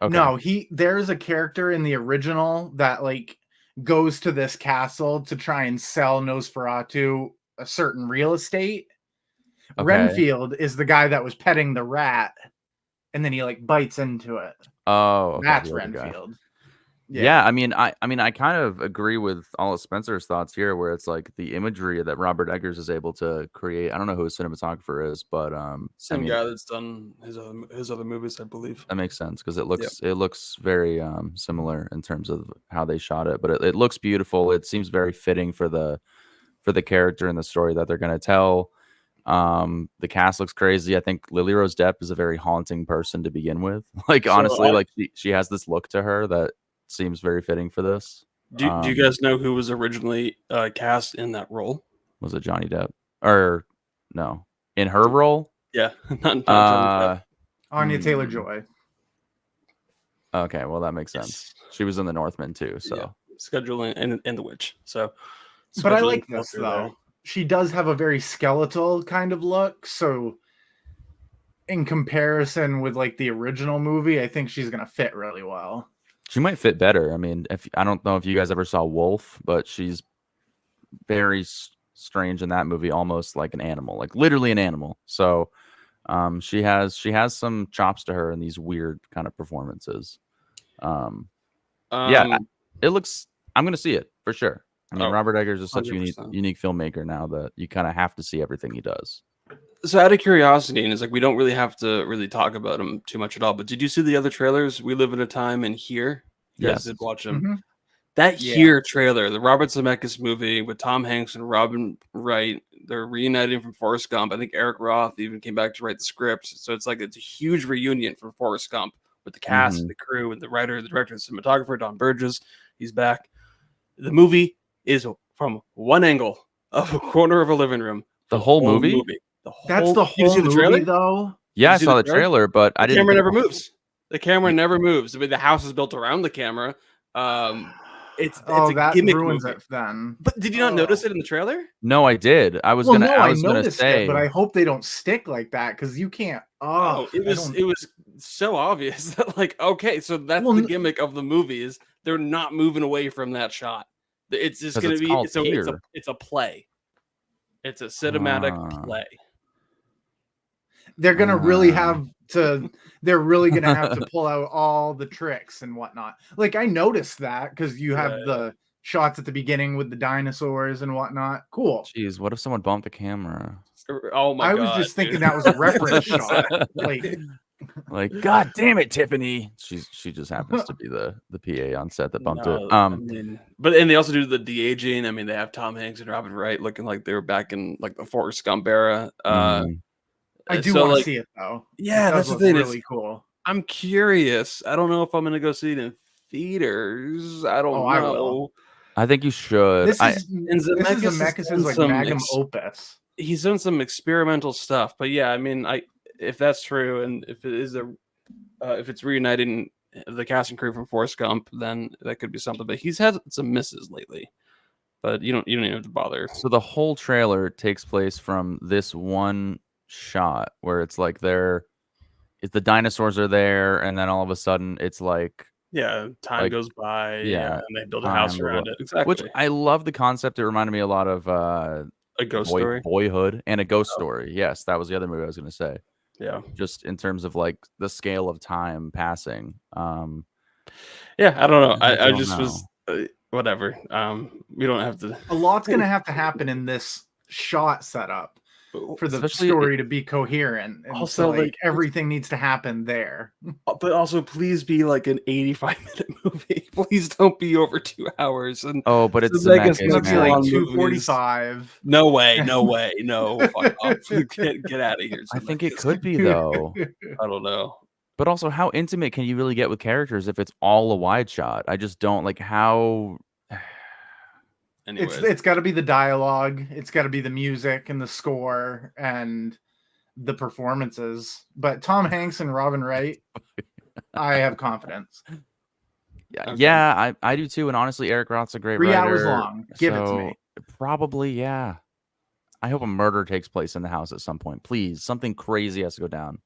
Okay. No, there's a character in the original that like goes to this castle to try and sell Nosferatu a certain real estate. Okay. Renfield is the guy that was petting the rat, and then he like bites into it. Oh, okay, That's the other guy. Renfield. Yeah, I mean, I kind of agree with all of Spencer's thoughts here, where it's like the imagery that Robert Eggers is able to create. I don't know who his cinematographer is, but Same I mean, guy that's done his other movies, I believe. that makes sense because it looks very similar in terms of how they shot it, but it looks beautiful. It seems very fitting for the character and the story that they're going to tell. The cast looks crazy. I think Lily Rose Depp is a very haunting person to begin with. Like honestly, like she has this look to her that seems very fitting for this. Do you guys know who was originally cast in that role? Was it Johnny Depp or no? In her role? Yeah, not Johnny Depp. Anya Taylor-Joy. Okay, well that makes sense. She was in The Northman too, so Yeah. Scheduling and The Witch. So, But I scheduling like this filter though. there. She does have a very skeletal kind of look, so in comparison with like the original movie, I think she's gonna fit really well. she might fit better. I mean, if I don't know if you guys ever saw Wolf, but she's very strange in that movie, almost like an animal, like literally an animal. So she has some chops to her in these weird kind of performances. Yeah, it looks. I'm gonna see it for sure. I mean, Robert Eggers is such a 100%. unique filmmaker now that you kind of have to see everything he does. So out of curiosity, and it's like we don't really have to really talk about him too much at all. But did you see the other trailers? We Live in a Time and Here. You guys Yes. did watch them. Mhm. That Yeah. Here trailer, the Robert Zemeckis movie with Tom Hanks and Robin Wright, they're reuniting from Forrest Gump. I think Eric Roth even came back to write the script. So it's like it's a huge reunion from Forrest Gump with the cast, the crew, and the writer, the director, the cinematographer, Don Burgess. He's back. The movie is from one angle of a corner of a living room. The whole movie? That's the Did you whole see the trailer? movie though. Yeah, I you see saw the the trailer, but I The didn't. camera think- never moves. The camera never moves. I mean, the house is built around the camera. It's a that gimmick ruins movie. it then. But did you not notice it in the trailer? No, I did. I was Well, gonna. no, I I was gonna noticed say, it, but I hope they don't stick like that because you can't. Oh, it was so obvious that like, okay, so that's Well, the gimmick of the movie is they're not moving away from that shot. It's just 'Cause gonna it's be called so Here. it's a play. It's a cinematic play. they're gonna really have to. They're really gonna have to pull out all the tricks and whatnot. Like I noticed that because you have the shots at the beginning with the dinosaurs and whatnot. Cool. Jeez, what if someone bumped the camera? Oh my I god! was just thinking dude. that was a reference shot. Like, God damn it, Tiffany. She just happens to be the PA on set that bumped it. I mean, and they also do the de-aging. I mean, they have Tom Hanks and Robin Wright looking like they were back in like the Forrest Gump era. I do so, want to like, see it though. yeah, it does that's the look thing. really cool. I'm curious. I don't know if I'm gonna go see it in theaters. I don't know. I will. I think you should. This is Zemeckis' like magnum opus. He's done some experimental stuff, but yeah, I mean, if that's true, and if it is if it's reuniting the cast and crew from Forrest Gump, then that could be something. But he's had some misses lately. But you don't even have to bother. So the whole trailer takes place from this one shot where it's like the dinosaurs are there, and then all of a sudden it's like time goes by, and they build a house around it. Exactly. Which I love the concept. It reminded me a lot of a ghost story, Boyhood, and a ghost story. Yes, that was the other movie I was going to say. Yeah, just in terms of like the scale of time passing. I don't know. I just was whatever. We don't have to. A lot's going to have to happen in this shot setup for the story to be coherent. And also, like everything needs to happen there. But also, please be like an 85-minute movie. Please don't be over 2 hours. And but it's going to be like 2:45. No way, no. Fuck off. Get out of here. I think it could be though. I don't know. But also, how intimate can you really get with characters if it's all a wide shot? I just don't like how. It's got to be the dialogue. It's got to be the music and the score and the performances. But Tom Hanks and Robin Wright, I have confidence. Yeah, I do too. And honestly, Eric Roth's a great 3 writer. hours long. Give it to me. Probably, yeah. I hope a murder takes place in the house at some point. Please, something crazy has to go down.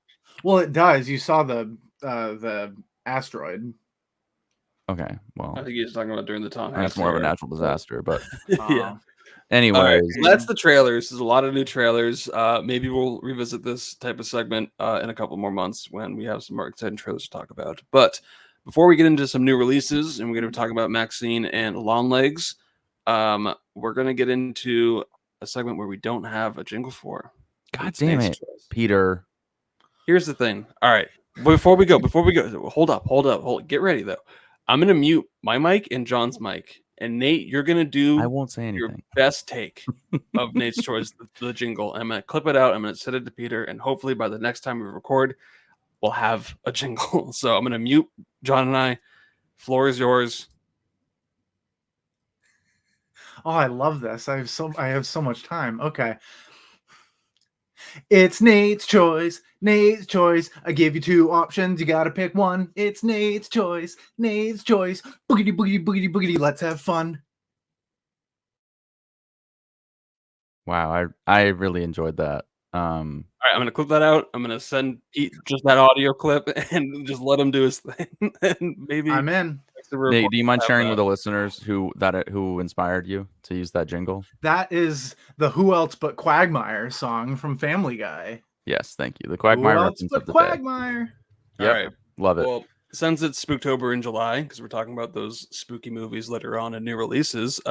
Well, it does. You saw the asteroid. Okay, well, I think he's talking about during the Tom Hanks. That's more of a natural disaster, but yeah. Anyways, right, that's the trailers. There's a lot of new trailers. Maybe we'll revisit this type of segment in a couple more months when we have some more exciting trailers to talk about. But before we get into some new releases, and we're going to be talking about Maxxxine and Longlegs, we're going to get into a segment where we don't have a jingle for. God damn it, Peter. Here's the thing. All right, before we go, hold up. Get ready though. I'm going to mute my mic and John's mic. And Nate, you're going to do I won't say anything. Your best take of Nate's choice, the jingle. I'm going to clip it out. I'm going to send it to Peter. And hopefully by the next time we record, we'll have a jingle. So I'm going to mute John and I. Floor is yours. Oh, I love this. I have so much time. Okay. It's Nate's choice. Nate's choice. I give you 2 options. You gotta pick one. It's Nate's choice. Nate's choice. Boogity, boogity, boogity, boogity. Let's have fun. Wow, I really enjoyed that. All right, I'm gonna clip that out. I'm gonna send Pete just that audio clip and just let him do his thing. And maybe I'm in. Nate, do you mind sharing with the listeners who inspired you to use that jingle? That is the Who Else But Quagmire song from Family Guy. Yes, thank you. The Quagmire reference of the Quagmire. Day. Yep. All right, love it. Well, since it's Spooktober in July, because we're talking about those spooky movies later on and new releases,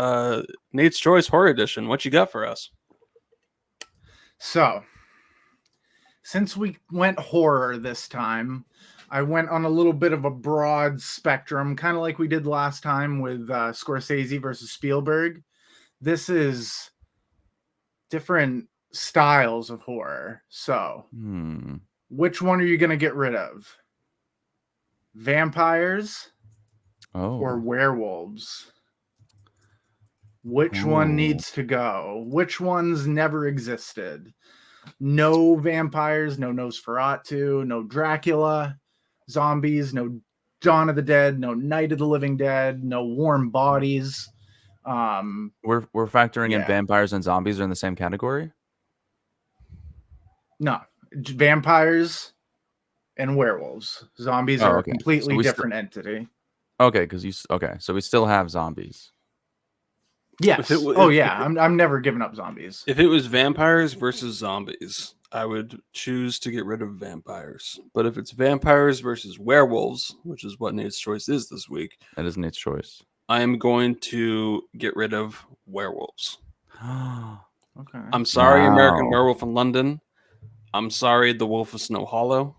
Nate's Choice Horror Edition. What you got for us? So, since we went horror this time, I went on a little bit of a broad spectrum, kind of like we did last time with Scorsese versus Spielberg. This is different styles of horror. So, which one are you going to get rid of? Vampires or werewolves? Which one needs to go? Which ones never existed? No vampires, no Nosferatu, no Dracula, zombies, no Dawn of the Dead, no Night of the Living Dead, no Warm Bodies. We're factoring in vampires and zombies are in the same category? No, vampires and werewolves. Zombies are a completely different entity. Okay, so we still have zombies. Yes. I'm never giving up zombies. If it was vampires versus zombies, I would choose to get rid of vampires. But if it's vampires versus werewolves, which is what Nate's choice is this week, that is Nate's choice. I am going to get rid of werewolves. Okay. I'm sorry, American Wow. Werewolf in London. I'm sorry, The Wolf of Snow Hollow.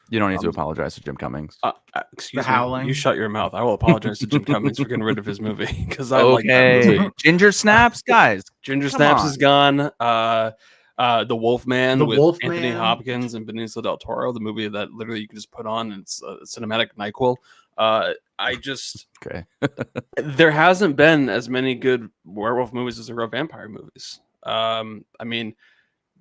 You don't need to apologize to Jim Cummings. Excuse The me. Howling. You shut your mouth. I will apologize to Jim Cummings for getting rid of his movie because I like that Okay. movie. Ginger Snaps, guys. Ginger Come Snaps on. is gone. The Wolfman The with Anthony Wolfman. Hopkins and Benicio del Toro, the movie that literally you can just put on and it's a cinematic NyQuil. Okay. There hasn't been as many good werewolf movies as there are vampire movies. I mean,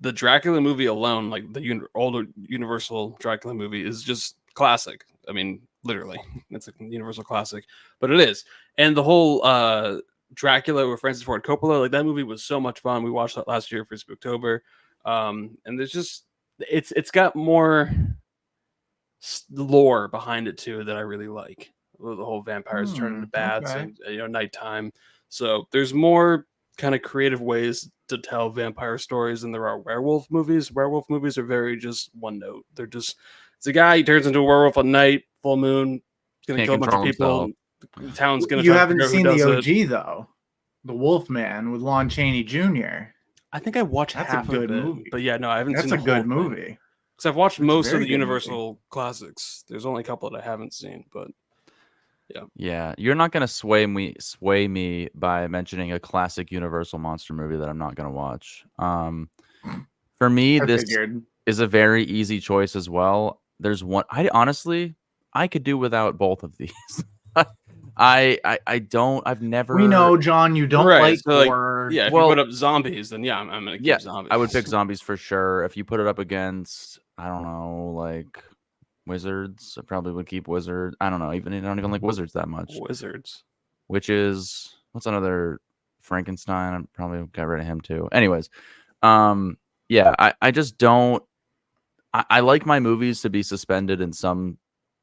the Dracula movie alone, like the older Universal Dracula movie, is just classic. I mean, literally, it's a Universal classic, but it is. And the whole Dracula with Francis Ford Coppola, like that movie was so much fun. We watched that last year for Spooktober, and there's just it's got more lore behind it too that I really like. The whole vampires turn into bats okay. and nighttime. So there's more kind of creative ways to tell vampire stories than there are werewolf movies. Werewolf movies are very just one note. They're just it's a guy, he turns into a werewolf at night, full moon, he's gonna kill a bunch of people. The town's gonna. You try to haven't figure out who seen the does it. OG though, the Wolfman with Lon Chaney Jr. I think I watched That's half a good of it, movie. but yeah, no, I haven't That's seen a the good whole thing. movie. Because I've watched It's a most of very the good movie. Universal classics. There's only a couple that I haven't seen, but Yeah, you're not gonna sway me by mentioning a classic Universal monster movie that I'm not gonna watch. For me, I this figured. is a very easy choice as well. There's one I honestly I could do without both of these. I've never. We know, John, you don't right. like So like, horror. yeah, if Well- you put up zombies, then yeah, I'm gonna keep Yeah, zombies. I would pick zombies for sure. If you put it up against, I don't know, like wizards, I probably would keep wizard. I don't know, I don't even like wizards that much. Wizards. Witches. What's another Frankenstein? I probably got rid of him too. Anyways, yeah, I just don't. I like my movies to be suspended in some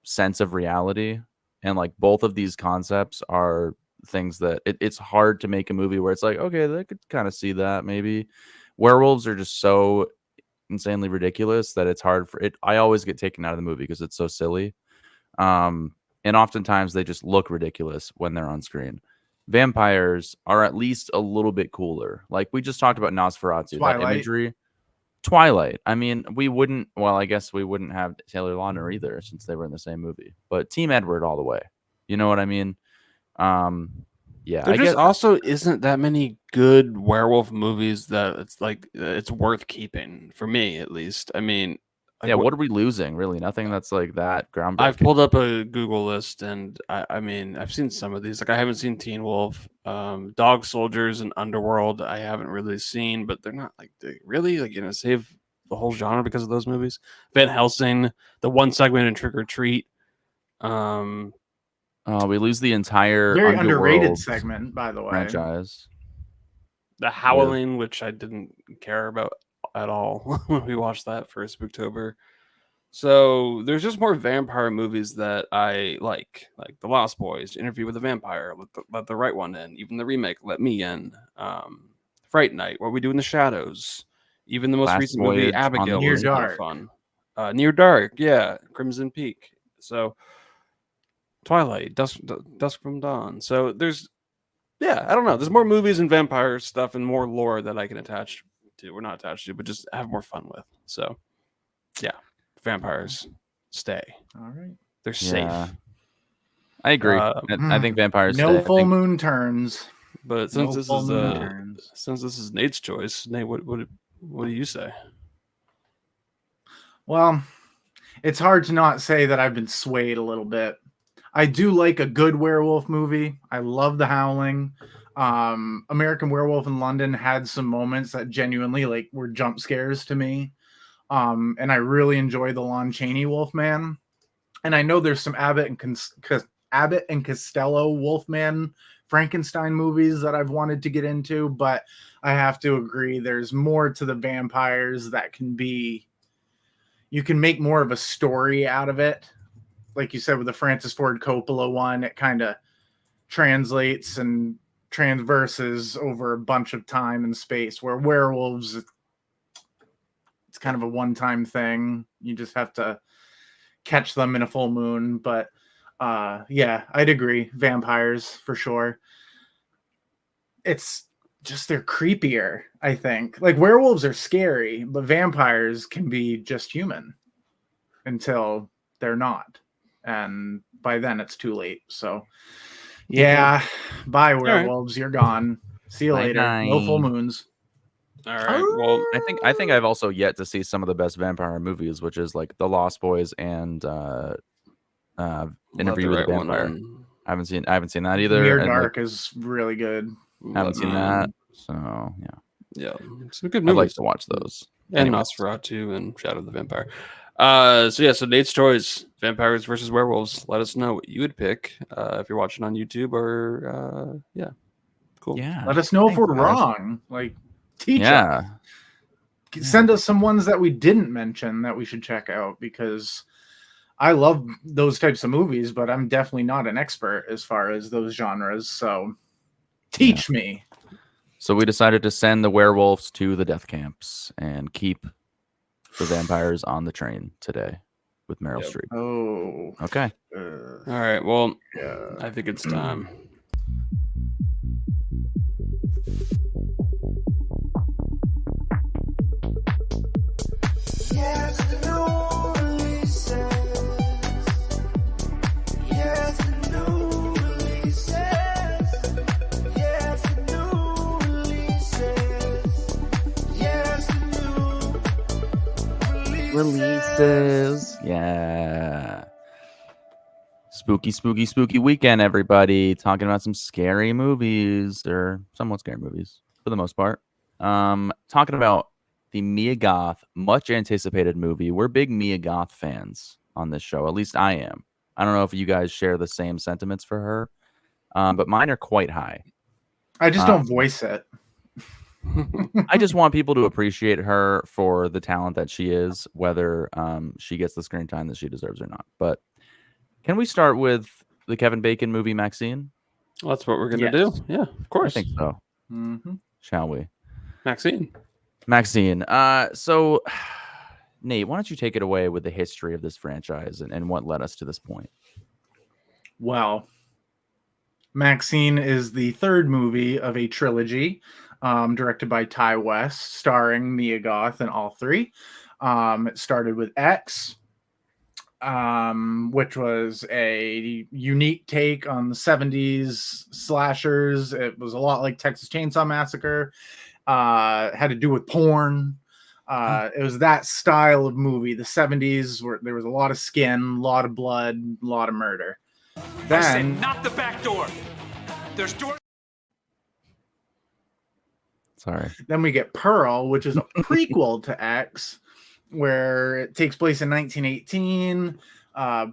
sense of reality, and like both of these concepts are things that it's hard to make a movie where it's like, okay, they could kind of see that maybe. Werewolves are just so insanely ridiculous that it's hard for it. I always get taken out of the movie because it's so silly. And oftentimes they just look ridiculous when they're on screen. Vampires are at least a little bit cooler. Like we just talked about Nosferatu, that imagery. Twilight. I mean, I guess we wouldn't have Taylor Lautner either since they were in the same movie. But Team Edward all the way. You know what I mean? Yeah. There just also isn't that many good werewolf movies that it's like it's worth keeping for me at least. I mean, like, yeah, what are we losing? Really, nothing that's like that groundbreaking. I've pulled up a Google list, and I mean, I've seen some of these. Like, I haven't seen Teen Wolf, Dog Soldiers, and Underworld. I haven't really seen, but they're not like really like save the whole genre because of those movies. Van Helsing, the one segment in Trick or Treat. We lose the entire Very underrated Underworld segment, by the way. franchise. The Howling, which I didn't care about at all when we watched that for Spooktober. So there's just more vampire movies that I like The Lost Boys, Interview with a Vampire, Let the Right One In, even the remake, Let Me In, Fright Night, What We Do in the Shadows, even the most Last recent movie, Voyage on Abigail, Near was kind of Dark. fun. Near Dark, yeah, Crimson Peak. So Twilight, Dusk from Dawn. So there's, yeah, I don't know. There's more movies and vampire stuff and more lore that I can attach to, or not attach to, but just have more fun with. So, yeah, vampires stay. All right. They're Yeah. safe. I agree. I think vampires. No stay. full moon turns. But since No full moon this turns. is since this is Nate's choice, Nate, what do you say? Well, it's hard to not say that I've been swayed a little bit. I do like a good werewolf movie. I love The Howling. American Werewolf in London had some moments that genuinely like were jump scares to me. And I really enjoy the Lon Chaney Wolfman. And I know there's some Abbott and Costello Wolfman Frankenstein movies that I've wanted to get into, but I have to agree there's more to the vampires that you can make more of a story out of it. Like you said with the Francis Ford Coppola one, it kind of translates and transverses over a bunch of time and space, where werewolves, it's kind of a one-time thing. You just have to catch them in a full moon. But yeah, I'd agree. Vampires for sure. It's just they're creepier. I think. Like werewolves are scary, but vampires can be just human until they're not. And by then it's too late. So yeah, bye werewolves, you're gone. See you later. No full moons. All right. Well, I think I've also yet to see some of the best vampire movies, which is like The Lost Boys and Interview with a Vampire. I haven't seen that either. Near Dark is really good. Haven't seen that. So yeah, some good movies. I'd like to watch those. And Nosferatu and Shadow of the Vampire. So Nate's choice: vampires versus werewolves. Let us know what you would pick if you're watching on YouTube or cool. Yeah. Let us know if we're wrong. Like, teach us. Send us some ones that we didn't mention that we should check out, because I love those types of movies, but I'm definitely not an expert as far as those genres. So teach me. So we decided to send the werewolves to the death camps and keep the vampires on the train today with Meryl Streep. Oh. Okay. All right. Well, I think it's time. Releases. Spooky weekend, everybody. Talking about some scary movies, or somewhat scary movies for the most part. Talking about the Mia Goth, much anticipated movie. We're big Mia Goth fans on this show. At least I am. I don't know if you guys share the same sentiments for her, but mine are quite high. I just don't voice it. I just want people to appreciate her for the talent that she is, whether she gets the screen time that she deserves or not. But can we start with the Kevin Bacon movie, Maxxxine? Well, that's what we're going to do. Yeah, of course. I think so. Mm-hmm. Shall we? Maxxxine. So, Nate, why don't you take it away with the history of this franchise and what led us to this point? Well, Maxxxine is the third movie of a trilogy directed by Ty West, starring Mia Goth in all three. It started with X, which was a unique take on the 70s slashers. It was a lot like Texas Chainsaw Massacre. Had to do with porn. It was that style of movie. The 70s, where there was a lot of skin, a lot of blood, a lot of murder. Then, I said, not the back door. There's doors. Sorry. Then we get Pearl, which is a prequel to X, where it takes place in 1918.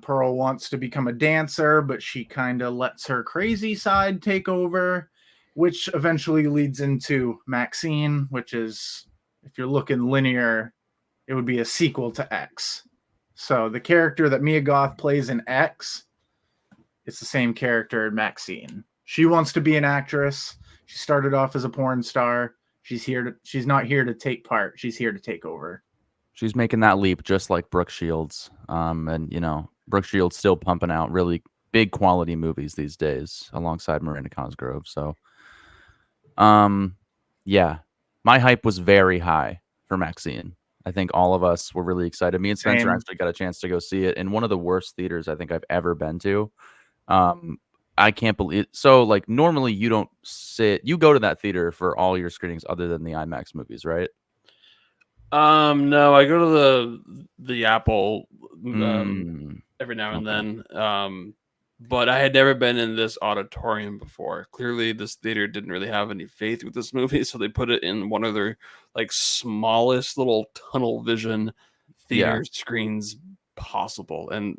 Pearl wants to become a dancer, but she kind of lets her crazy side take over, which eventually leads into Maxxxine, which is, if you're looking linear, it would be a sequel to X. So the character that Mia Goth plays in X, it's the same character in Maxxxine. She wants to be an actress. She started off as a porn star. She's not here to take part. She's here to take over. She's making that leap just like Brooke Shields. And Brooke Shields still pumping out really big quality movies these days alongside Miranda Cosgrove. So my hype was very high for Maxxxine. I think all of us were really excited. Me and Spencer actually got a chance to go see it in one of the worst theaters I think I've ever been to. I can't believe it. So, like, normally you don't you go to that theater for all your screenings other than the IMAX movies, right? No, I go to the Apple every now and then. But I had never been in this auditorium before. Clearly, this theater didn't really have any faith with this movie, so they put it in one of their smallest little tunnel vision theater screens possible, and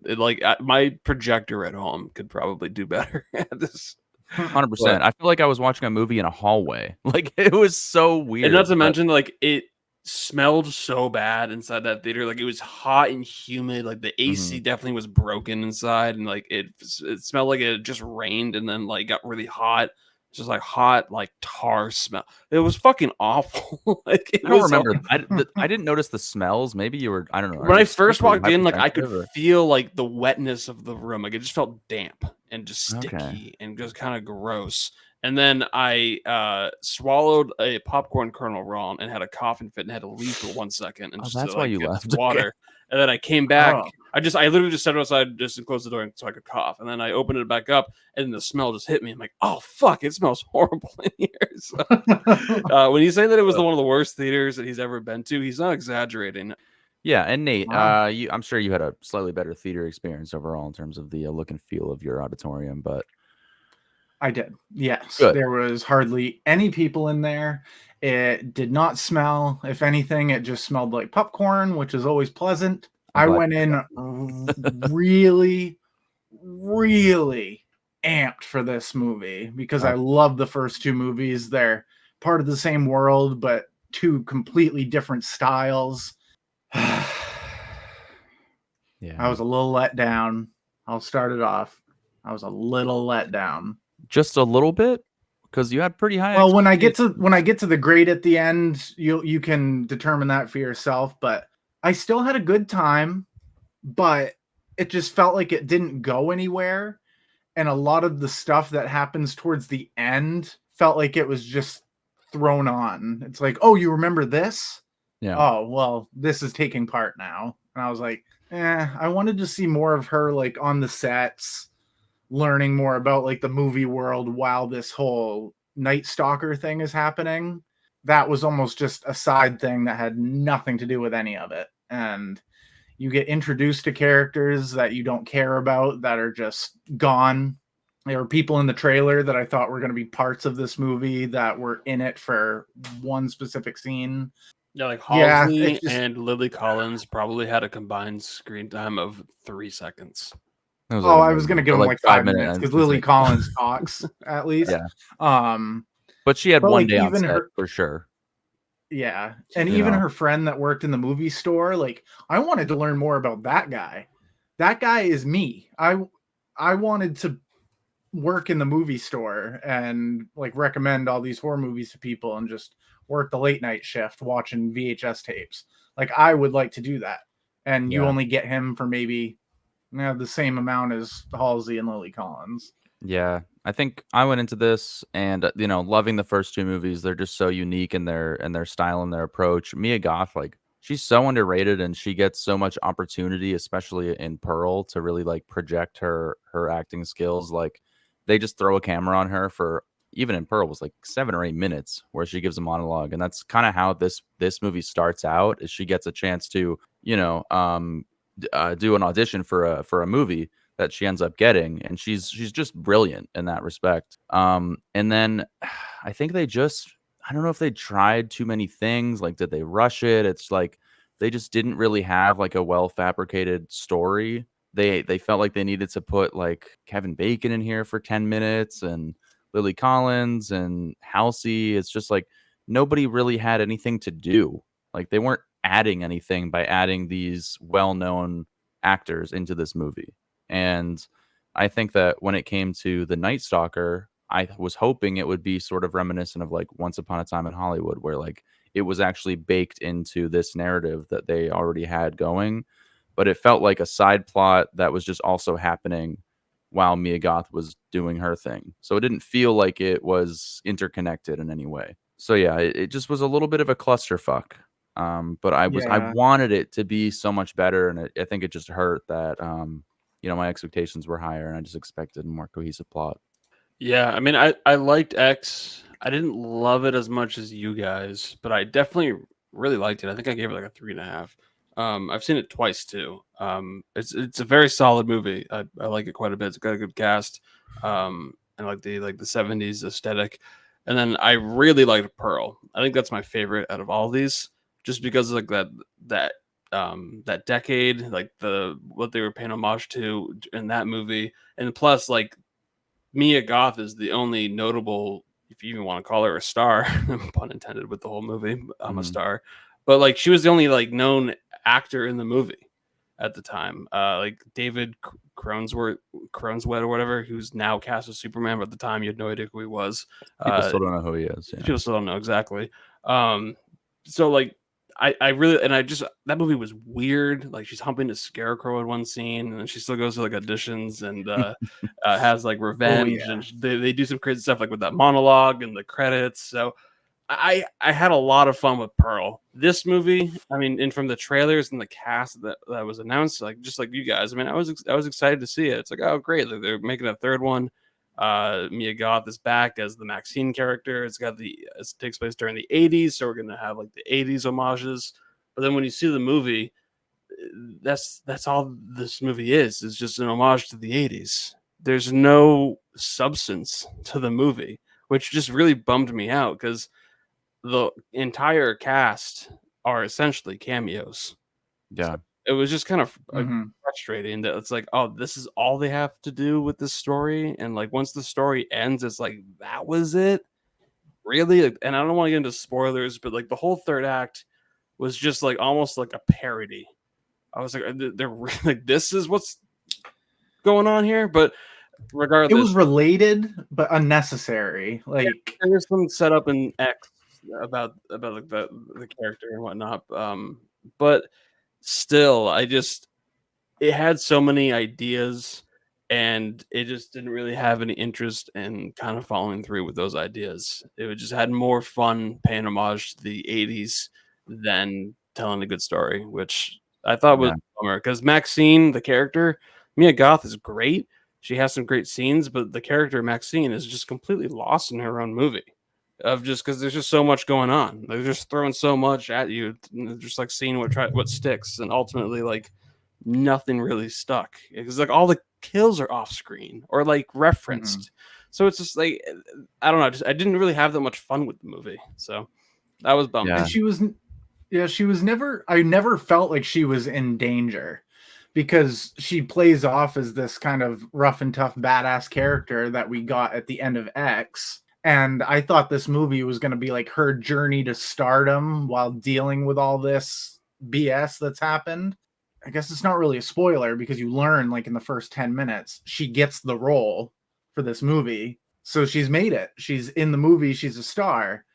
my projector at home could probably do better at this. 100%. I feel like I was watching a movie in a hallway. It was so weird. And not to mention, it smelled so bad inside that theater. It was hot and humid. The AC definitely was broken inside, and it smelled like it just rained and then got really hot. Just hot, tar smell. It was fucking awful. I don't remember. I didn't notice the smells. Maybe you were. I don't know. When I first walked in, I could feel the wetness of the room. It just felt damp and just sticky and just kind of gross. And then I swallowed a popcorn kernel raw and had a coughing fit and had to leave for 1 second and Oh, just that's to, why like, you get left. some water. And then I came back. Oh. I literally just sat outside just to close the door so I could cough. And then I opened it back up, and the smell just hit me. I'm like, oh fuck, it smells horrible in here. So, when he's saying that it was one of the worst theaters that he's ever been to, he's not exaggerating. Yeah, and Nate, Wow. I'm sure you had a slightly better theater experience overall in terms of the look and feel of your auditorium, but I did. Yes. Good. There was hardly any people in there. It did not smell. If anything, it just smelled like popcorn, which is always pleasant. I went in really, really amped for this movie because I love the first two movies. They're part of the same world, but two completely different styles. yeah. I was a little let down. I'll start it off. I was a little let down. Just a little bit, because you had pretty high. Well, when I get to the grade at the end, you can determine that for yourself. But I still had a good time, but it just felt like it didn't go anywhere, and a lot of the stuff that happens towards the end felt like it was just thrown on. It's like, oh, you remember this? Yeah. Oh, well, this is taking part now, and I was like, I wanted to see more of her, like, on the sets, learning more about, like, the movie world while this whole Night Stalker thing is happening. That was almost just a side thing that had nothing to do with any of it. And you get introduced to characters that you don't care about that are just gone. There were people in the trailer that I thought were going to be parts of this movie that were in it for one specific scene. Yeah, like Halsey just... and Lily Collins probably had a combined screen time of 3 seconds. I was going to give him like 5 minutes because Lily Collins talks at least. Yeah. But she had one day on set for sure. Yeah. And even her friend that worked in the movie store, like, I wanted to learn more about that guy. That guy is me. I wanted to work in the movie store and, like, recommend all these horror movies to people and just work the late night shift watching VHS tapes. Like, I would like to do that. And you only get him for maybe the same amount as Halsey and Lily Collins. Yeah, I think I went into this and loving the first two movies. They're just so unique in their style and their approach. Mia Goth, like, she's so underrated, and she gets so much opportunity, especially in Pearl, to really, like, project her acting skills. Like, they just throw a camera on her for, even in Pearl, was like 7 or 8 minutes where she gives a monologue, and that's kind of how this movie starts out. Is she gets a chance to do an audition for a movie that she ends up getting, and she's just brilliant in that respect. And then I think I don't know if they tried too many things. Like, did they rush it? It's like they just didn't really have, like, a well fabricated story. They felt like they needed to put, like, Kevin Bacon in here for 10 minutes and Lily Collins and Halsey. It's just like nobody really had anything to do. Like, they weren't adding anything by adding these well-known actors into this movie. And I think that when it came to The Night Stalker, I was hoping it would be sort of reminiscent of, like, Once Upon a Time in Hollywood, where, like, it was actually baked into this narrative that they already had going. But it felt like a side plot that was just also happening while Mia Goth was doing her thing. So it didn't feel like it was interconnected in any way. So yeah, it just was a little bit of a clusterfuck. But I wanted it to be so much better, and I think it just hurt that my expectations were higher, and I just expected a more cohesive plot. Yeah, I mean, I liked X. I didn't love it as much as you guys, but I definitely really liked it. I think I gave it like a 3.5. I've seen it twice too. It's a very solid movie. I like it quite a bit. It's got a good cast. And like the 70s aesthetic. And then I really liked Pearl. I think that's my favorite out of all these, just because of, like, that decade, like what they were paying homage to in that movie, and plus, like, Mia Goth is the only notable, if you even want to call her a star, pun intended with the whole movie. I'm a star, but, like, she was the only, like, known actor in the movie at the time. Like David Cronsworth or whatever, who's now cast as Superman, but at the time you had no idea who he was. People still don't know who he is. Yeah. People still don't know exactly. So, like, I really, and I just, that movie was weird. Like she's humping a scarecrow in one scene, and then she still goes to like auditions and has like revenge, and they do some crazy stuff like with that monologue and the credits. So I had a lot of fun with Pearl. This movie, I mean, and from the trailers and the cast that was announced, like just like you guys, I mean, I was excited to see it. It's like, oh great, like, they're making a third one. Mia Goth is back as the Maxxine character. It takes place during the 80s, so we're gonna have like the 80s homages. But then when you see the movie, that's all this movie is just an homage to the 80s. There's no substance to the movie, which just really bummed me out because the entire cast are essentially cameos. Yeah. So it was just kind of frustrating that it's like, oh, this is all they have to do with this story. And like, once the story ends, it's like, that was it? Really? And I don't want to get into spoilers, but like the whole third act was just like almost like a parody. I was like, they're like, this is what's going on here. But regardless, it was related but unnecessary. Like there was some setup in X about like the character and whatnot. But still, it had so many ideas, and it just didn't really have any interest in kind of following through with those ideas. It just had more fun paying homage to the 80s than telling a good story, which I thought was a bummer. Because Maxxine, the character, Mia Goth is great. She has some great scenes, but the character Maxxine is just completely lost in her own movie. Because there's just so much going on. They're just throwing so much at you, just like seeing what sticks, and ultimately like nothing really stuck. Because like all the kills are off screen or like referenced, so it's just like, I don't know. I didn't really have that much fun with the movie, so that was bummed. And she was never. I never felt like she was in danger, because she plays off as this kind of rough and tough badass character that we got at the end of X. And I thought this movie was going to be like her journey to stardom while dealing with all this BS that's happened. I guess it's not really a spoiler because you learn like in the first 10 minutes, she gets the role for this movie. So she's made it. She's in the movie. She's a star.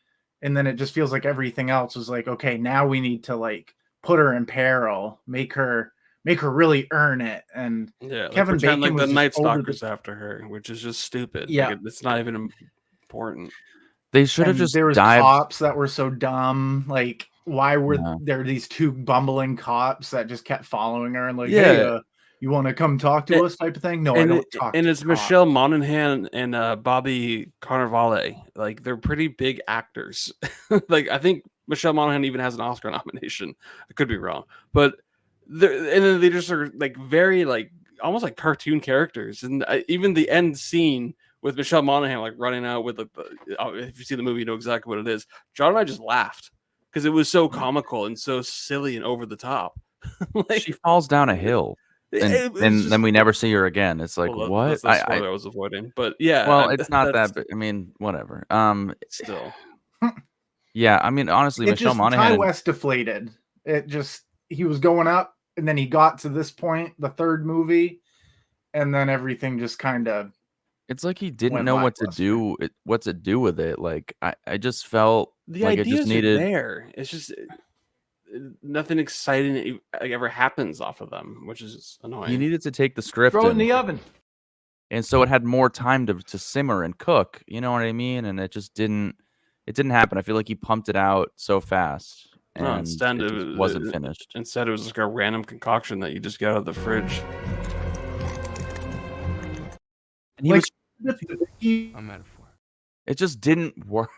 And then it just feels like everything else was like, okay, now we need to like put her in peril, make her really earn it. And Kevin Bacon, like the Night Stalker's after her, which is just stupid. Yeah. Like, it's not even important. They should have just there was dived. Cops that were so dumb. Like, why were there these two bumbling cops that just kept following her and like, hey, you want to come talk to us type of thing? No, I don't talk. And it's Michelle Monaghan and Bobby Cannavale. Like, they're pretty big actors. Like, I think Michelle Monaghan even has an Oscar nomination. I could be wrong, but and then they just are like very like almost like cartoon characters. And even the end scene with Michelle Monaghan like running out with if you see the movie, you know exactly what it is. John and I just laughed because it was so comical and so silly and over the top. Like, she falls down a hill, and then we never see her again. It's like, what? That's what I was avoiding, but yeah. Well, it's not that. But I mean, whatever. Still, yeah. I mean, honestly, Michelle Monaghan. Ty West deflated. He was going up, and then he got to this point, the third movie, and then everything just kind of. It's like he didn't know what to do with it. Like I just felt the like ideas it just needed. Are there. It's just nothing exciting ever happens off of them, which is annoying. You needed to take the script, throw it in the oven, and so it had more time to simmer and cook. You know what I mean? And it just didn't. It didn't happen. I feel like he pumped it out so fast, and instead it wasn't finished. Instead, it was like a random concoction that you just got out of the fridge. And he was a metaphor. It just didn't work.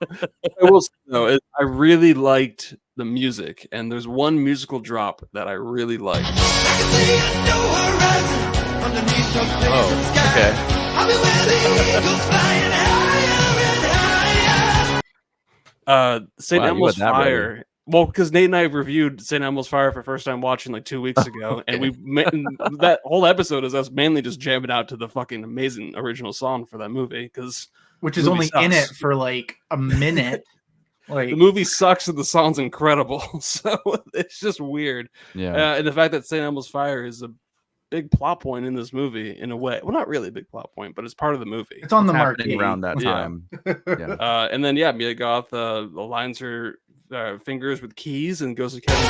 I will say, though, I really liked the music, and there's one musical drop that I really liked. Oh, okay. St. Elmo's Fire. Ready. Well, because Nate and I reviewed St. Elmo's Fire for the first time watching like 2 weeks ago, and that whole episode is us mainly just jamming out to the fucking amazing original song for that movie, which is only in it for like a minute. Like the movie sucks and the song's incredible, so it's just weird. Yeah, and the fact that St. Elmo's Fire is a big plot point in this movie, in a way. Well, not really a big plot point, but it's part of the movie. It's on the marquee around that time. And then Mia Goth aligns her fingers with keys and goes to Kevin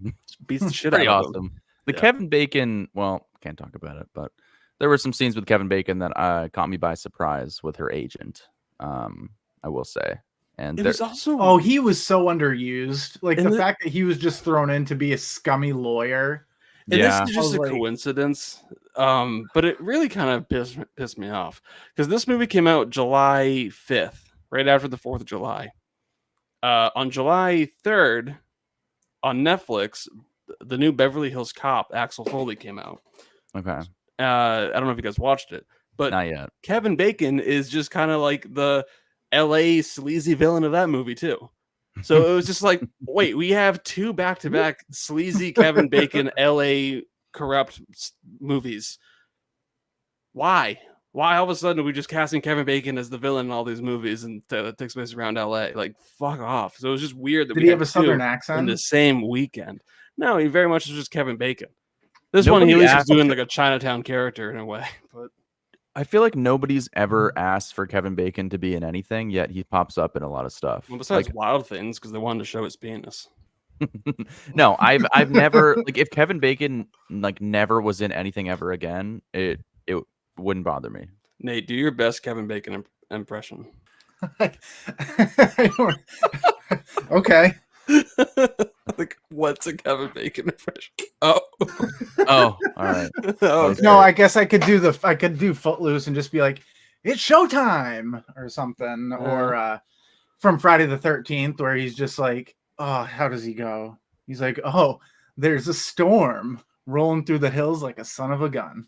Bacon. Beats the shit Pretty out of him. awesome. The Kevin Bacon, well, can't talk about it, but there were some scenes with Kevin Bacon that caught me by surprise with her agent. I will say. And It was also Oh, he was so underused. Like And the the- fact that he was just thrown in to be a scummy lawyer. and yeah, this is just a like- coincidence. But it really kind of pissed me off because this movie came out July 5th, right after the 4th of July. On July 3rd, on Netflix, the new Beverly Hills Cop, Axel Foley, came out. okay, I don't know if you guys watched it, but not yet. Kevin Bacon is just kind of like the LA sleazy villain of that movie too. So it was just like, wait, we have two back-to-back sleazy Kevin Bacon LA corrupt movies. Why? Why all of a sudden are we just casting Kevin Bacon as the villain in all these movies and that takes place around LA? Like, fuck off. So it was just weird that Did we he had have a two southern in accent? the same weekend. No, he very much was just Kevin Bacon. This Nobody one he at least was asked- doing like a Chinatown character in a way, but I feel like nobody's ever asked for Kevin Bacon to be in anything, yet he pops up in a lot of stuff. well, besides Like, Wild Things because they wanted to show his penis. no, I've never like if Kevin Bacon like never was in anything ever again, it wouldn't bother me. Nate, do your best Kevin Bacon impression. Okay. Like, what's a Kevin Bacon impression? Oh, Oh, all right. oh No, I guess I could do Footloose and just be like, it's showtime or something. Or from Friday the 13th, where he's just like, oh, how does he go? He's like, oh, there's a storm rolling through the hills like a son of a gun.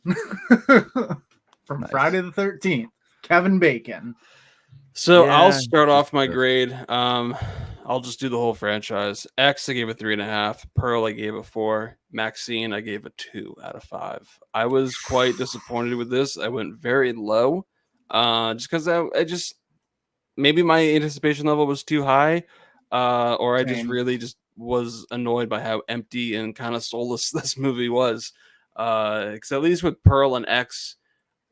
From Nice. Friday the 13th, Kevin Bacon. So Yeah, I'll start off my good. grade. I'll just do the whole franchise. X, I gave a 3.5. Pearl, I gave a 4. Maxxine, I gave a 2 out of 5. I was quite disappointed with this. I went very low, just because I just maybe my anticipation level was too high, or I just Same. really just was annoyed by how empty and kind of soulless this movie was. Because at least with Pearl and X,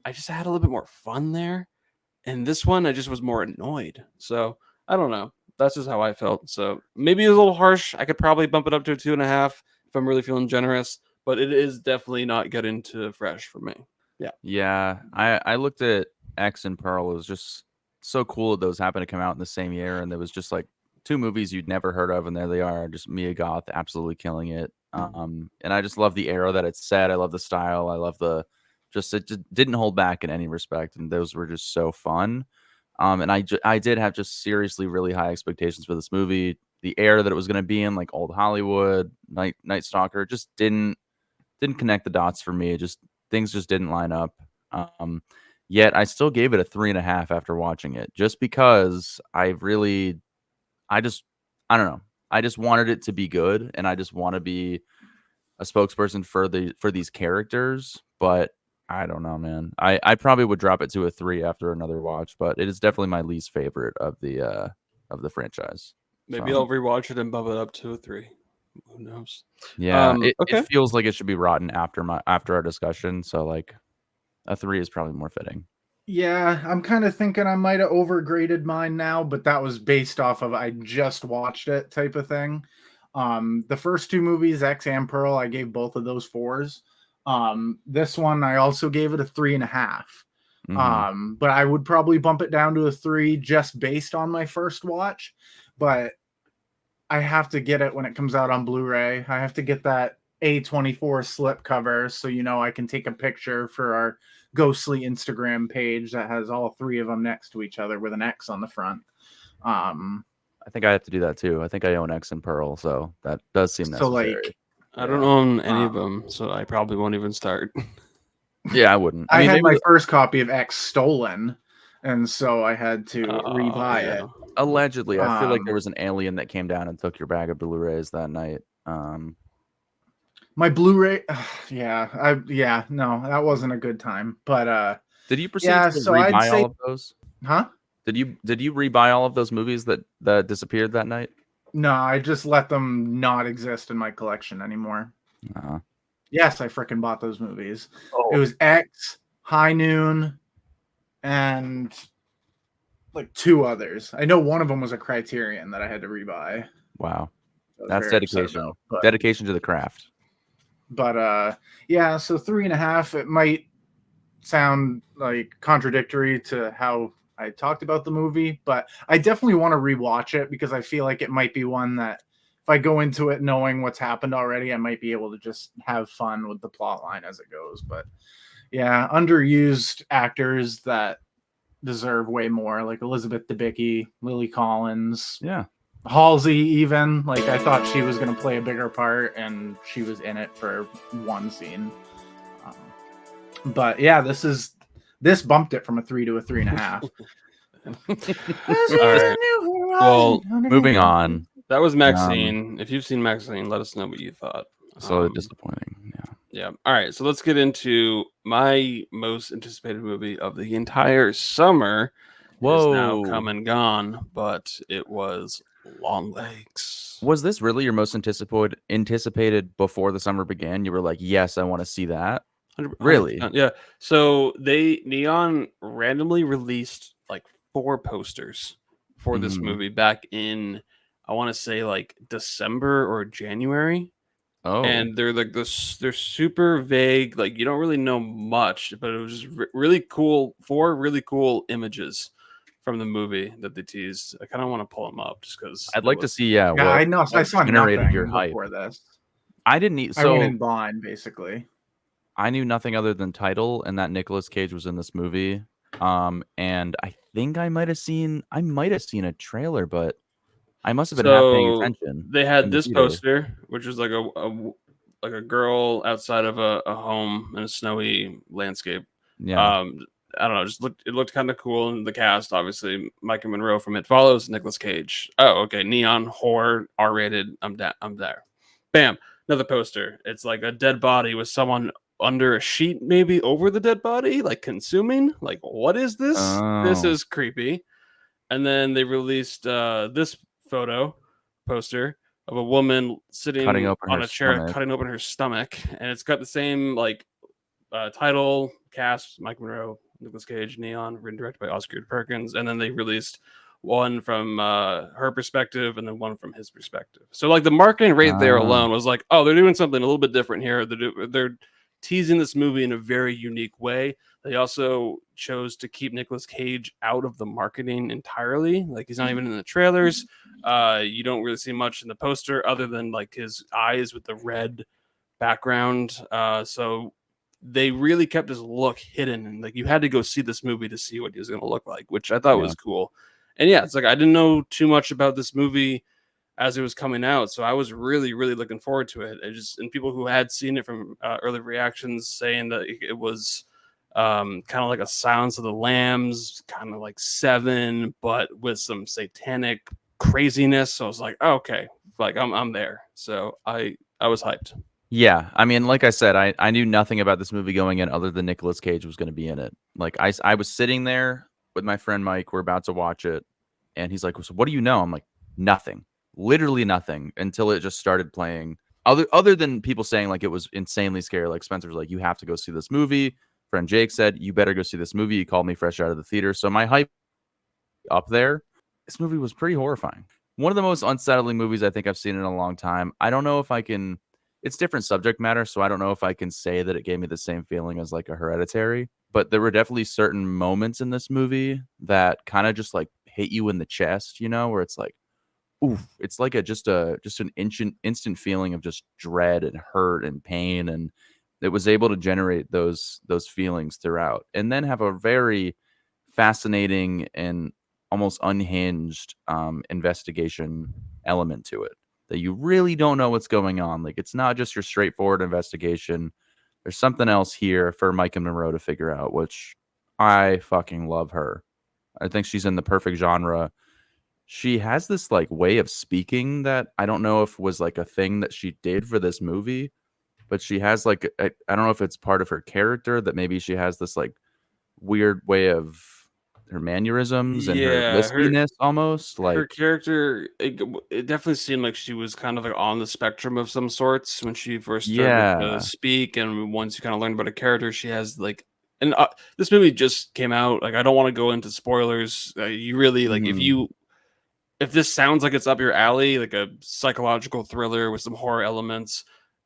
I just had a little bit more fun there. And this one, I just was more annoyed. So I don't know. That's just how I felt. So maybe it was a little harsh. I could probably bump it up to a 2.5 if I'm really feeling generous. But it is definitely not getting to fresh for me. Yeah, I looked at X and Pearl. It was just so cool that those happened to come out in the same year, and there was just like two movies you'd never heard of, and there they are, just Mia Goth absolutely killing it. And I just love the era that it's set. I love the style. I love it just didn't hold back in any respect, and those were just so fun. And I did have just seriously really high expectations for this movie. The era that it was going to be in, like old Hollywood, Night Stalker, just didn't connect the dots for me. Things just didn't line up. Yet I still gave it a 3.5 after watching it, just because I don't know. I just wanted it to be good, and I just want to be a spokesperson for these characters. But I don't know, man. I probably would drop it to a 3 after another watch, but it is definitely my least favorite of the franchise. Maybe So, I'll rewatch it and bump it up to a 3. Who knows? yeah, okay. it feels like it should be rotten after our discussion. So like a 3 is probably more fitting. Yeah, I'm kind of thinking I might have overgraded mine now, but that was based off of I just watched it type of thing. The first two movies, X and Pearl, I gave both of those 4s. This one I also gave it a 3.5. Mhm. But I would probably bump it down to a 3 just based on my first watch. But I have to get it when it comes out on Blu-ray. I have to get that A24 slip cover so I can take a picture for our ghostly Instagram page that has all 3 of them next to each other with an X on the front. I think I have to do that too. I think I own X and Pearl, so that does seem So necessary. like I don't own any of them, so I probably won't even start. Yeah, I wouldn't. I mean, had maybe my first copy of X stolen, and so I had to rebuy yeah. it. allegedly, I feel like there Um, was an alien that came down and took your bag of Blu-rays that night. My Blu-ray, no, that wasn't a good time. But Did you proceed Yeah, to so I'd rebuy say- all of those? huh? Did you rebuy all of those movies that disappeared that night? No, I just let them not exist in my collection anymore. Uh, Yes, I freaking bought those movies. Oh. It was X, High Noon, and like 2 others. I know one of them was a Criterion that I had to rebuy. Wow. I was That's very upset dedication. about, but Dedication to the craft. yeah, so 3.5. It might sound like contradictory to how I talked about the movie, but I definitely want to rewatch it because I feel like it might be one that if I go into it knowing what's happened already, I might be able to just have fun with the plot line as it goes. But yeah, underused actors that deserve way more, like Elizabeth Debicki, Lily Collins, Yeah. Halsey. Even like I thought she was going to play a bigger part, and she was in it for one scene. But yeah, this bumped it from a 3 to a 3.5. All right. Well, moving on. That was Maxxxine. If you've seen Maxxxine, let us know what you thought. So disappointing. Yeah. All right. So let's get into my most anticipated movie of the entire summer. Is now come and gone, but it was Longlegs. Was this really your most anticipated before the summer began? You were like, yes, I want to see that. 100%. Really? Yeah. So Neon randomly released like 4 posters for this movie back in, I want to say like December or January. Oh, and they're like this. They're super vague. Like you don't really know much, but it was just really cool. 4 really cool images from the movie that they teased. I kind of want to pull them up just because I'd like to see. Yeah, I know. I saw generated nothing your hype before this. I didn't need. I So went in blind, basically. I knew nothing other than title and that Nicolas Cage was in this movie. And I think I might have seen a trailer, but I must have been half paying attention. They had this poster, which was like a girl outside of a home in a snowy landscape. Yeah. I don't know, it looked kind of cool. And the cast, obviously, Micah Monroe from It Follows, Nicolas Cage. Oh, okay, neon horror, R-rated. I'm there. Bam, another poster. It's like a dead body with someone under a sheet, maybe over the dead body, like consuming. Like, what is this? This is creepy. And then they released this poster of a woman sitting on a chair, cutting open her stomach, and it's got the same like title, cast, Mike Monroe, Nicolas Cage, Neon, written directed by Oscar Perkins, and then they released one from her perspective and then one from his perspective. So like the marketing right there alone was like, oh, they're doing something a little bit different here. They're teasing this movie in a very unique way. They also chose to keep Nicolas Cage out of the marketing entirely. Like he's not even in the trailers. You don't really see much in the poster other than like his eyes with the red background. So they really kept his look hidden, and like you had to go see this movie to see what he was going to look like, which I thought was cool. And yeah, it's like I didn't know too much about this movie as it was coming out, so I was really, really looking forward to it. And people who had seen it from early reactions saying that it was kind of like a Silence of the Lambs, kind of like Seven, but with some satanic craziness. So I was like, oh, okay, like I'm there. So I was hyped. Yeah, I mean, like I said, I knew nothing about this movie going in other than Nicolas Cage was going to be in it. Like I was sitting there with my friend Mike, we're about to watch it, and he's like, so what do you know? I'm like, nothing. Literally nothing until it just started playing. Other than people saying like it was insanely scary. Like Spencer was like, you have to go see this movie. Friend Jake said, you better go see this movie. He called me fresh out of the theater. So my hype up there. This movie was pretty horrifying. One of the most unsettling movies I think I've seen in a long time. I don't know if I can. It's different subject matter, so I don't know if I can say that it gave me the same feeling as like a Hereditary. But there were definitely certain moments in this movie that kind of just like hit you in the chest, you know, where it's like, oof, it's like just an instant feeling of just dread and hurt and pain, and it was able to generate those feelings throughout, and then have a very fascinating and almost unhinged investigation element to it that you really don't know what's going on. Like it's not just your straightforward investigation. There's something else here for Micah Monroe to figure out, which I fucking love her. I think she's in the perfect genre. She has this like way of speaking that I don't know if was like a thing that she did for this movie, but she has like, I don't know if it's part of her character that maybe she has this like weird way of her mannerisms and her lispiness almost. Like her character, it definitely seemed like she was kind of like on the spectrum of some sorts when she first started to speak. And once you kind of learn about a character, she has like And this movie just came out. Like, I don't want to go into spoilers. You really like if this sounds like it's up your alley, like a psychological thriller with some horror elements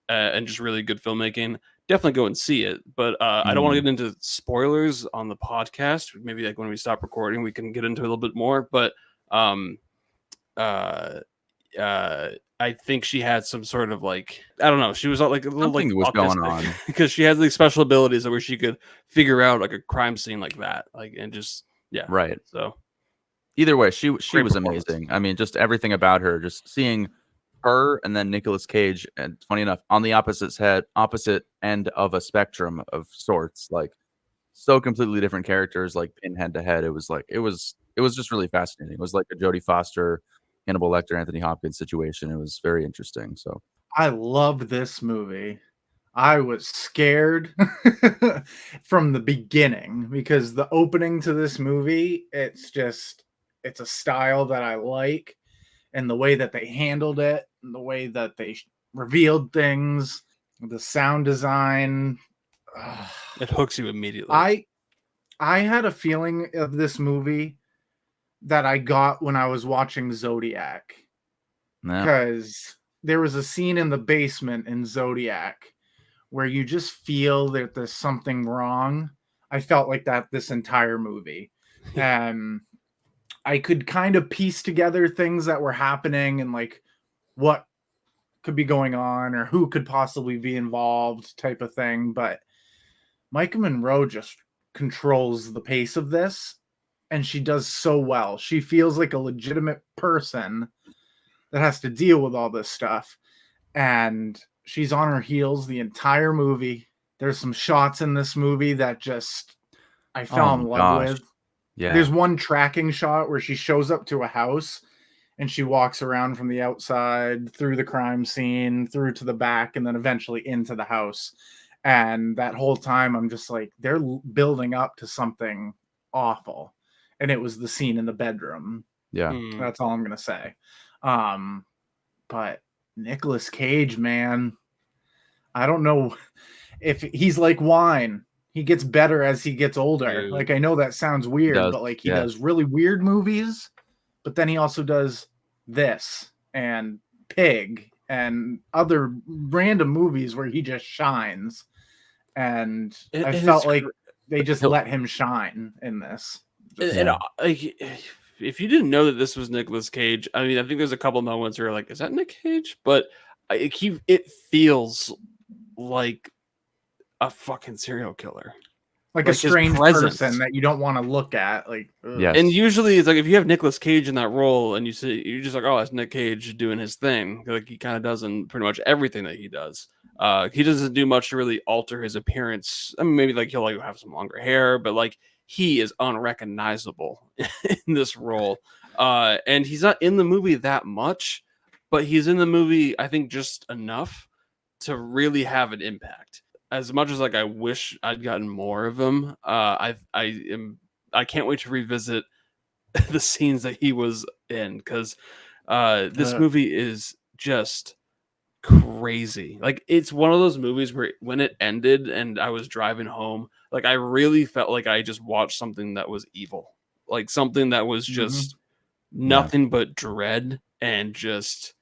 and just really good filmmaking, definitely go and see it. But I don't want to get into spoilers on the podcast. Maybe like when we stop recording, we can get into it a little bit more. But I think she had some sort of like, I don't know, she was like a little Something like was going on because she has like special abilities where she could figure out like a crime scene like that, like, and just right. So either way, she was performance. amazing. I mean, just everything about her, just seeing her and then Nicolas Cage, and funny enough, on the opposite end of a spectrum of sorts, like so completely different characters, like pin head to head. It was just really fascinating. It was like a Jodie Foster, Hannibal Lecter, Anthony Hopkins situation. It was very interesting. So I loved this movie. I was scared from the beginning because the opening to this movie, it's a style that I like, and the way that they handled it, and the way that they revealed things, the sound design. It hooks you immediately. I had a feeling of this movie that I got when I was watching Zodiac, because there was a scene in the basement in Zodiac where you just feel that there's something wrong. I felt like that this entire movie. I could kind of piece together things that were happening and like what could be going on or who could possibly be involved type of thing. But Micah Monroe just controls the pace of this, and she does so well. She feels like a legitimate person that has to deal with all this stuff. And she's on her heels the entire movie. There's some shots in this movie that just I fell in love with. Yeah. There's one tracking shot where she shows up to a house and she walks around from the outside through the crime scene, through to the back, and then eventually into the house. And that whole time I'm just like, they're building up to something awful. And it was the scene in the bedroom. Yeah. That's all I'm going to say. But Nicolas Cage, man, I don't know if he's like wine. He gets better as he gets older. Dude. Like, I know that sounds weird, but like he does really weird movies, but then he also does this and Pig and other random movies where he just shines. And I felt like they just let him shine in this. Like, if you didn't know that this was Nicolas Cage, I mean, I think there's a couple moments where you're like, is that Nick Cage? But it feels like a fucking serial killer, like a strange person that you don't want to look at. Like, yes. And usually it's like if you have Nicolas Cage in that role and you see, you're just like, oh, that's Nick Cage doing his thing. Like he kind of does in pretty much everything that he does. He doesn't do much to really alter his appearance. I mean, maybe like he'll like have some longer hair, but like he is unrecognizable in this role. And he's not in the movie that much, but he's in the movie, I think, just enough to really have an impact. As much as like I wish I'd gotten more of him, I can't wait to revisit the scenes that he was in, because this movie is just crazy. Like, it's one of those movies where when it ended and I was driving home, like I really felt like I just watched something that was evil, like something that was just nothing but dread and just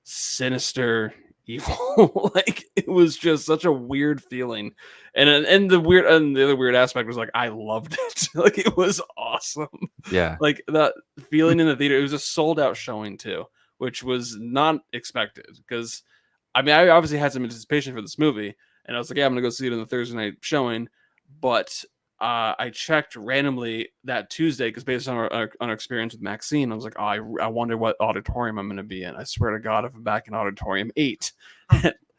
sinister evil. Like, it was just such a weird feeling, and the other weird aspect was like I loved it. Like, it was awesome. Yeah, like that feeling in the theater. It was a sold out showing too, which was not expected, because I mean, I obviously had some anticipation for this movie, and I was like, yeah, I'm gonna go see it in the Thursday night showing. But I checked randomly that Tuesday, because based on our experience with Maxxxine, I was like, oh, I wonder what auditorium I'm going to be in. I swear to God, if I'm back in auditorium 8.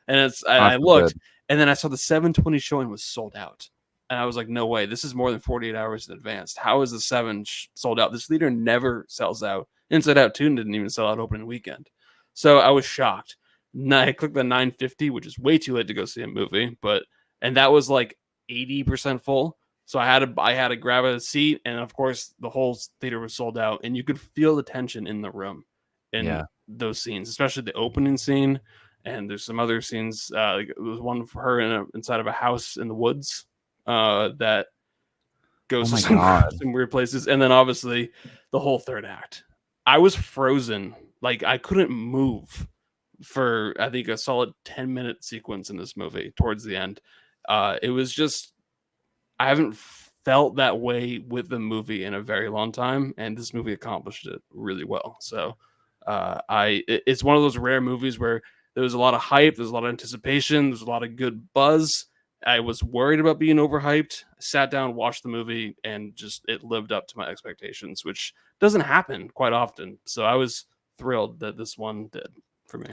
And I looked, and then I saw the 7:20 showing was sold out. And I was like, no way, this is more than 48 hours in advance. How is the 7 sold out? This theater never sells out. Inside Out 2 didn't even sell out opening weekend. So I was shocked. I clicked the 9:50, which is way too late to go see a movie, and that was like 80% full. So I had to grab a seat, and of course the whole theater was sold out, and you could feel the tension in the room in those scenes, especially the opening scene. And there's some other scenes. Like, there was one for her inside of a house in the woods that goes Oh to my God. some weird places, and then obviously the whole third act. I was frozen, like I couldn't move for I think a solid 10-minute sequence in this movie towards the end. It was just I haven't felt that way with the movie in a very long time, and this movie accomplished it really well. So it's one of those rare movies where there was a lot of hype, there's a lot of anticipation, there's a lot of good buzz. I was worried about being overhyped. I sat down, watched the movie, and just it lived up to my expectations, which doesn't happen quite often. So I was thrilled that this one did for me.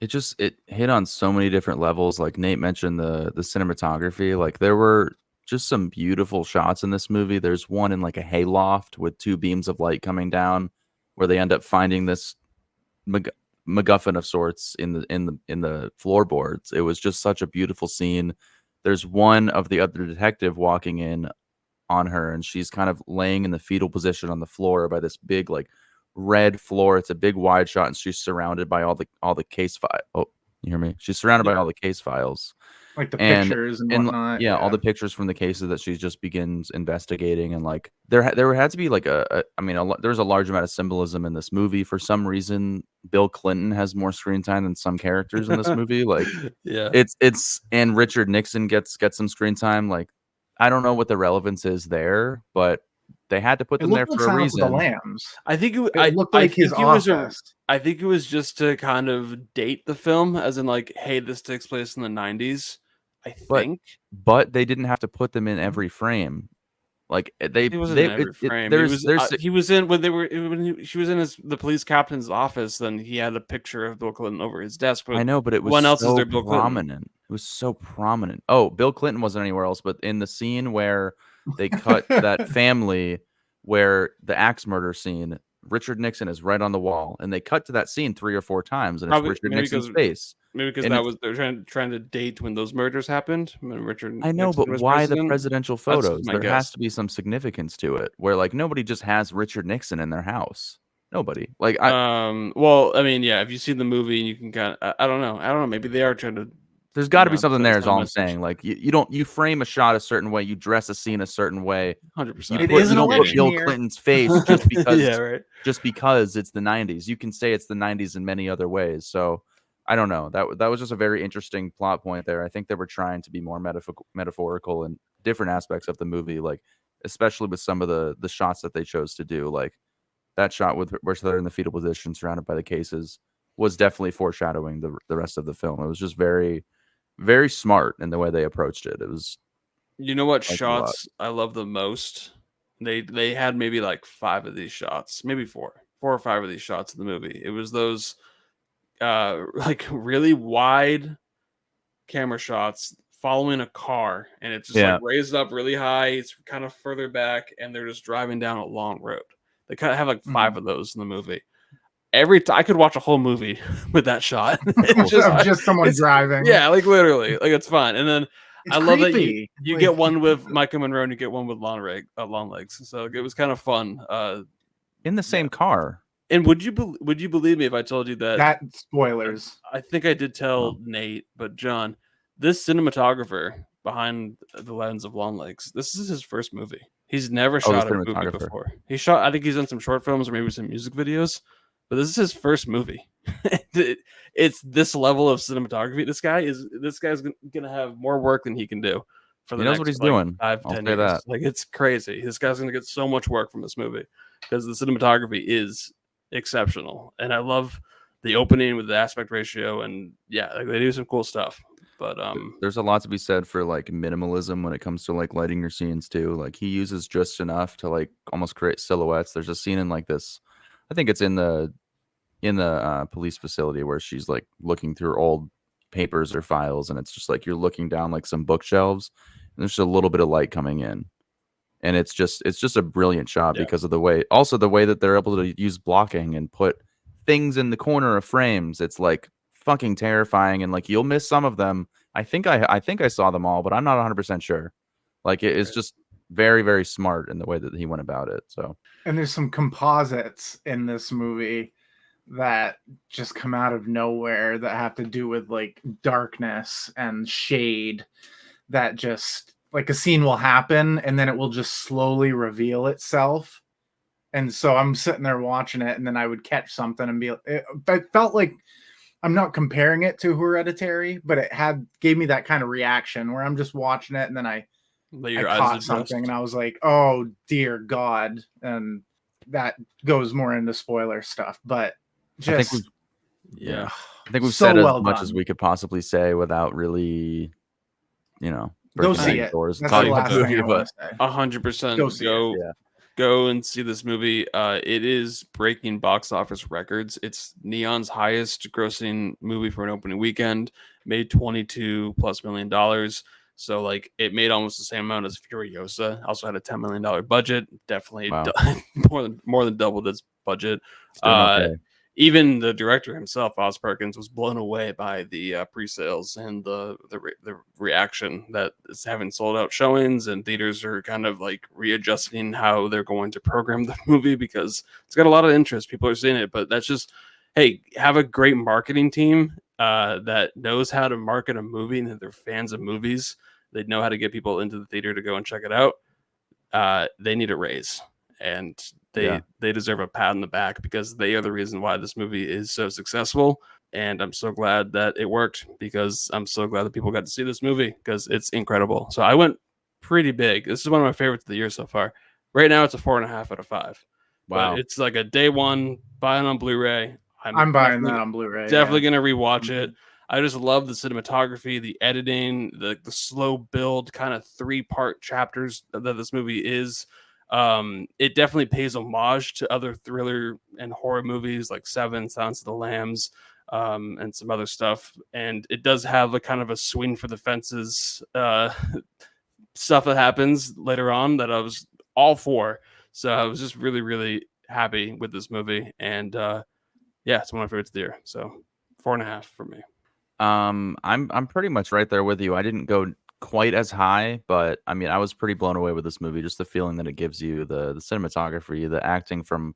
It hit on so many different levels. Like Nate mentioned the cinematography. Like there were just some beautiful shots in this movie. There's one in like a hayloft with two beams of light coming down, where they end up finding this MacGuffin of sorts in the floorboards. It was just such a beautiful scene. There's one of the other detective walking in on her, and she's kind of laying in the fetal position on the floor by this big like red floor. It's a big wide shot, and she's surrounded by all the case file. Oh, you hear me? She's surrounded by all the case files, like the pictures and whatnot. Yeah, all the pictures from the cases that she just begins investigating, and like there had to be like there's a large amount of symbolism in this movie. For some reason, Bill Clinton has more screen time than some characters in this movie. Like, yeah, it's and Richard Nixon gets some screen time. Like, I don't know what the relevance is there, but they had to put them there for a reason. The Lambs. I think it looked like his office. I think it was just to kind of date the film, as in like, hey, this takes place in the 90s. I think, but they didn't have to put them in every frame. Like he wasn't in every frame. He was in when she was in the police captain's office. Then he had a picture of Bill Clinton over his desk. But I know, but it was so prominent. It was so prominent. Oh, Bill Clinton wasn't anywhere else, but in the scene where they cut that family, where the axe murder scene, Richard Nixon is right on the wall, and they cut to that scene 3 or 4 times, and it's Richard Nixon's face. Maybe because they're trying to date when those murders happened. When Richard I know, Nixon but why president? The presidential photos? There has to be some significance to it, where like nobody just has Richard Nixon in their house. Nobody. Like well, I mean, yeah, if you see the movie, and you can kind of I don't know. Maybe they are trying to. There's got to be something there. Is all I'm saying. Like you frame a shot a certain way, you dress a scene a certain way. 100%. You don't put Bill Clinton's face just because. Yeah, right. Just because it's the 90s. You can say it's the 90s in many other ways. So I don't know. That was just a very interesting plot point there. I think they were trying to be more metaphorical in different aspects of the movie, like especially with some of the shots that they chose to do. Like that shot where they're in the fetal position surrounded by the cases was definitely foreshadowing the rest of the film. It was just very, very smart in the way they approached it. It was. You know what shots I love the most? They had maybe like 5 of these shots, maybe 4 or 5 of these shots in the movie. It was those like really wide camera shots following a car, and it's just like raised up really high. It's kind of further back, and they're just driving down a long road. They kind of have like 5 of those in the movie. I could watch a whole movie with that shot. just someone driving. Yeah, like literally, like it's fun. And then I love that you get one with Micah Monroe and you get one with Longlegs. So it was kind of fun. In the same car. And would you believe me if I told you that spoilers? I think I did tell Nate, but John, this cinematographer behind the lens of Longlegs, this is his first movie. He's never shot a movie before. I think he's done some short films or maybe some music videos, but this is his first movie. It's this level of cinematography. This guy's gonna have more work than he can do for the he knows next, what he's doing. 5-10 years. That. Like it's crazy. This guy's gonna get so much work from this movie because the cinematography is exceptional, and I love the opening with the aspect ratio, and yeah, like they do some cool stuff. But there's a lot to be said for like minimalism when it comes to like lighting your scenes too. Like he uses just enough to like almost create silhouettes. There's a scene in like this, I think it's in the police facility where she's like looking through old papers or files, and it's just like you're looking down like some bookshelves, and there's just a little bit of light coming in, and it's just a brilliant shot because of the way that they're able to use blocking and put things in the corner of frames. It's like fucking terrifying, and like you'll miss some of them. I think I saw them all, but I'm not 100% sure. Like it is just very, very smart in the way that he went about it. So, and there's some composites in this movie that just come out of nowhere that have to do with like darkness and shade that just like a scene will happen and then it will just slowly reveal itself. And so I'm sitting there watching it, and then I would catch something and it felt like, I'm not comparing it to Hereditary, but it gave me that kind of reaction where I'm just watching it and then I caught something and I was like, oh dear God. And that goes more into spoiler stuff, but just, I think we've so said as well much done. as we could possibly say without really, Go breaking see down it. doors. That's the last thing I want to say. 100%. Go see it. Yeah. Go and see this movie. It is breaking box office records. It's Neon's highest grossing movie for an opening weekend. Made $22+ million. So like it made almost the same amount as Furiosa. Also had a $10 million budget. Definitely more than doubled its budget. Even the director himself, Oz Perkins, was blown away by the pre-sales and the reaction that is having sold out showings, and theaters are kind of like readjusting how they're going to program the movie because it's got a lot of interest. People are seeing it, but that's just, hey, have a great marketing team that knows how to market a movie and that they're fans of movies. They know how to get people into the theater to go and check it out. They need a raise, and they deserve a pat on the back because they are the reason why this movie is so successful. And I'm so glad that it worked, because I'm so glad that people got to see this movie because it's incredible. So I went pretty big. This is one of my favorites of the year so far. Right now it's a 4.5 out of 5. Wow. But it's like a day one, buy it on Blu-ray. I'm buying that on Blu-ray. Definitely going to rewatch it. I just love the cinematography, the editing, the slow build, kind of 3-part chapters that this movie is. It definitely pays homage to other thriller and horror movies like Seven, Silence of the Lambs, and some other stuff. And it does have a kind of a swing for the fences stuff that happens later on that I was all for. So I was just really, really happy with this movie. And it's one of my favorites of the year. So 4.5 for me. I'm pretty much right there with you. I didn't go quite as high, but I mean, I was pretty blown away with this movie. Just the feeling that it gives you, the cinematography, the acting from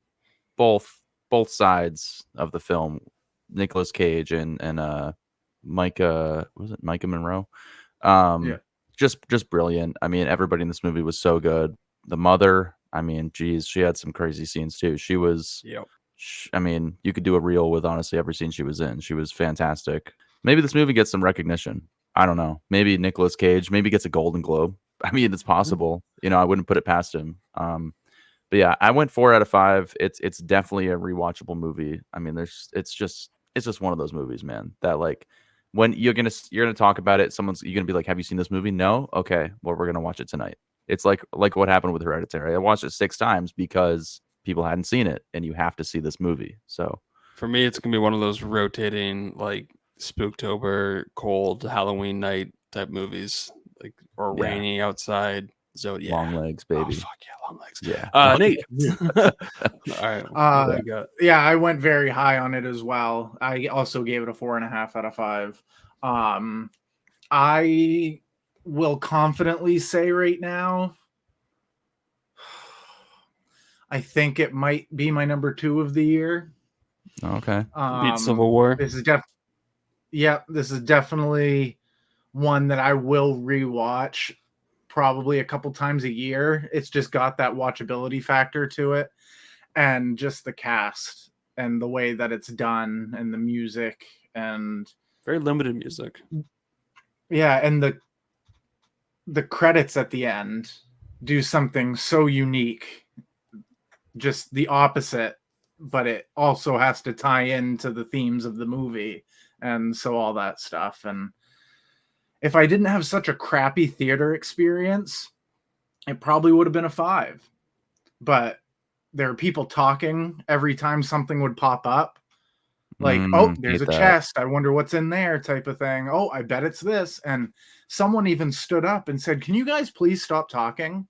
both sides of the film, Nicolas Cage and Micah Monroe. Just brilliant. I mean, everybody in this movie was so good. The mother, I mean, geez, she had some crazy scenes too. She was, I mean, you could do a reel with honestly every scene she was in. She was fantastic. Maybe this movie gets some recognition. I don't know. Maybe Nicolas Cage maybe gets a Golden Globe. I mean, it's possible. I wouldn't put it past him. But yeah, I went 4 out of 5. It's definitely a rewatchable movie. I mean, it's just one of those movies, man, that like when you're gonna talk about it, you're gonna be like, have you seen this movie? No? Okay, well, we're gonna watch it tonight. It's like what happened with Hereditary. I watched it 6 times because people hadn't seen it, and you have to see this movie. So for me, it's gonna be one of those rotating like Spooktober, cold Halloween night type movies, like or rainy outside. So Longlegs, baby. Oh, fuck yeah, Longlegs. Yeah. Nate. All right. Yeah, I went very high on it as well. I also gave it a 4.5 out of 5. I will confidently say right now, I think it might be my number 2 of the year. Okay. Beat Civil War. This is definitely one that I will rewatch probably a couple times a year. It's just got that watchability factor to it, and just the cast and the way that it's done and the music and very limited music. Yeah, and the credits at the end do something so unique. Just the opposite, but it also has to tie into the themes of the movie. And so all that stuff. And if I didn't have such a crappy theater experience, it probably would have been a 5. But there are people talking every time something would pop up. Like, oh, there's a chest. I wonder what's in there type of thing. Oh, I bet it's this. And someone even stood up and said, can you guys please stop talking?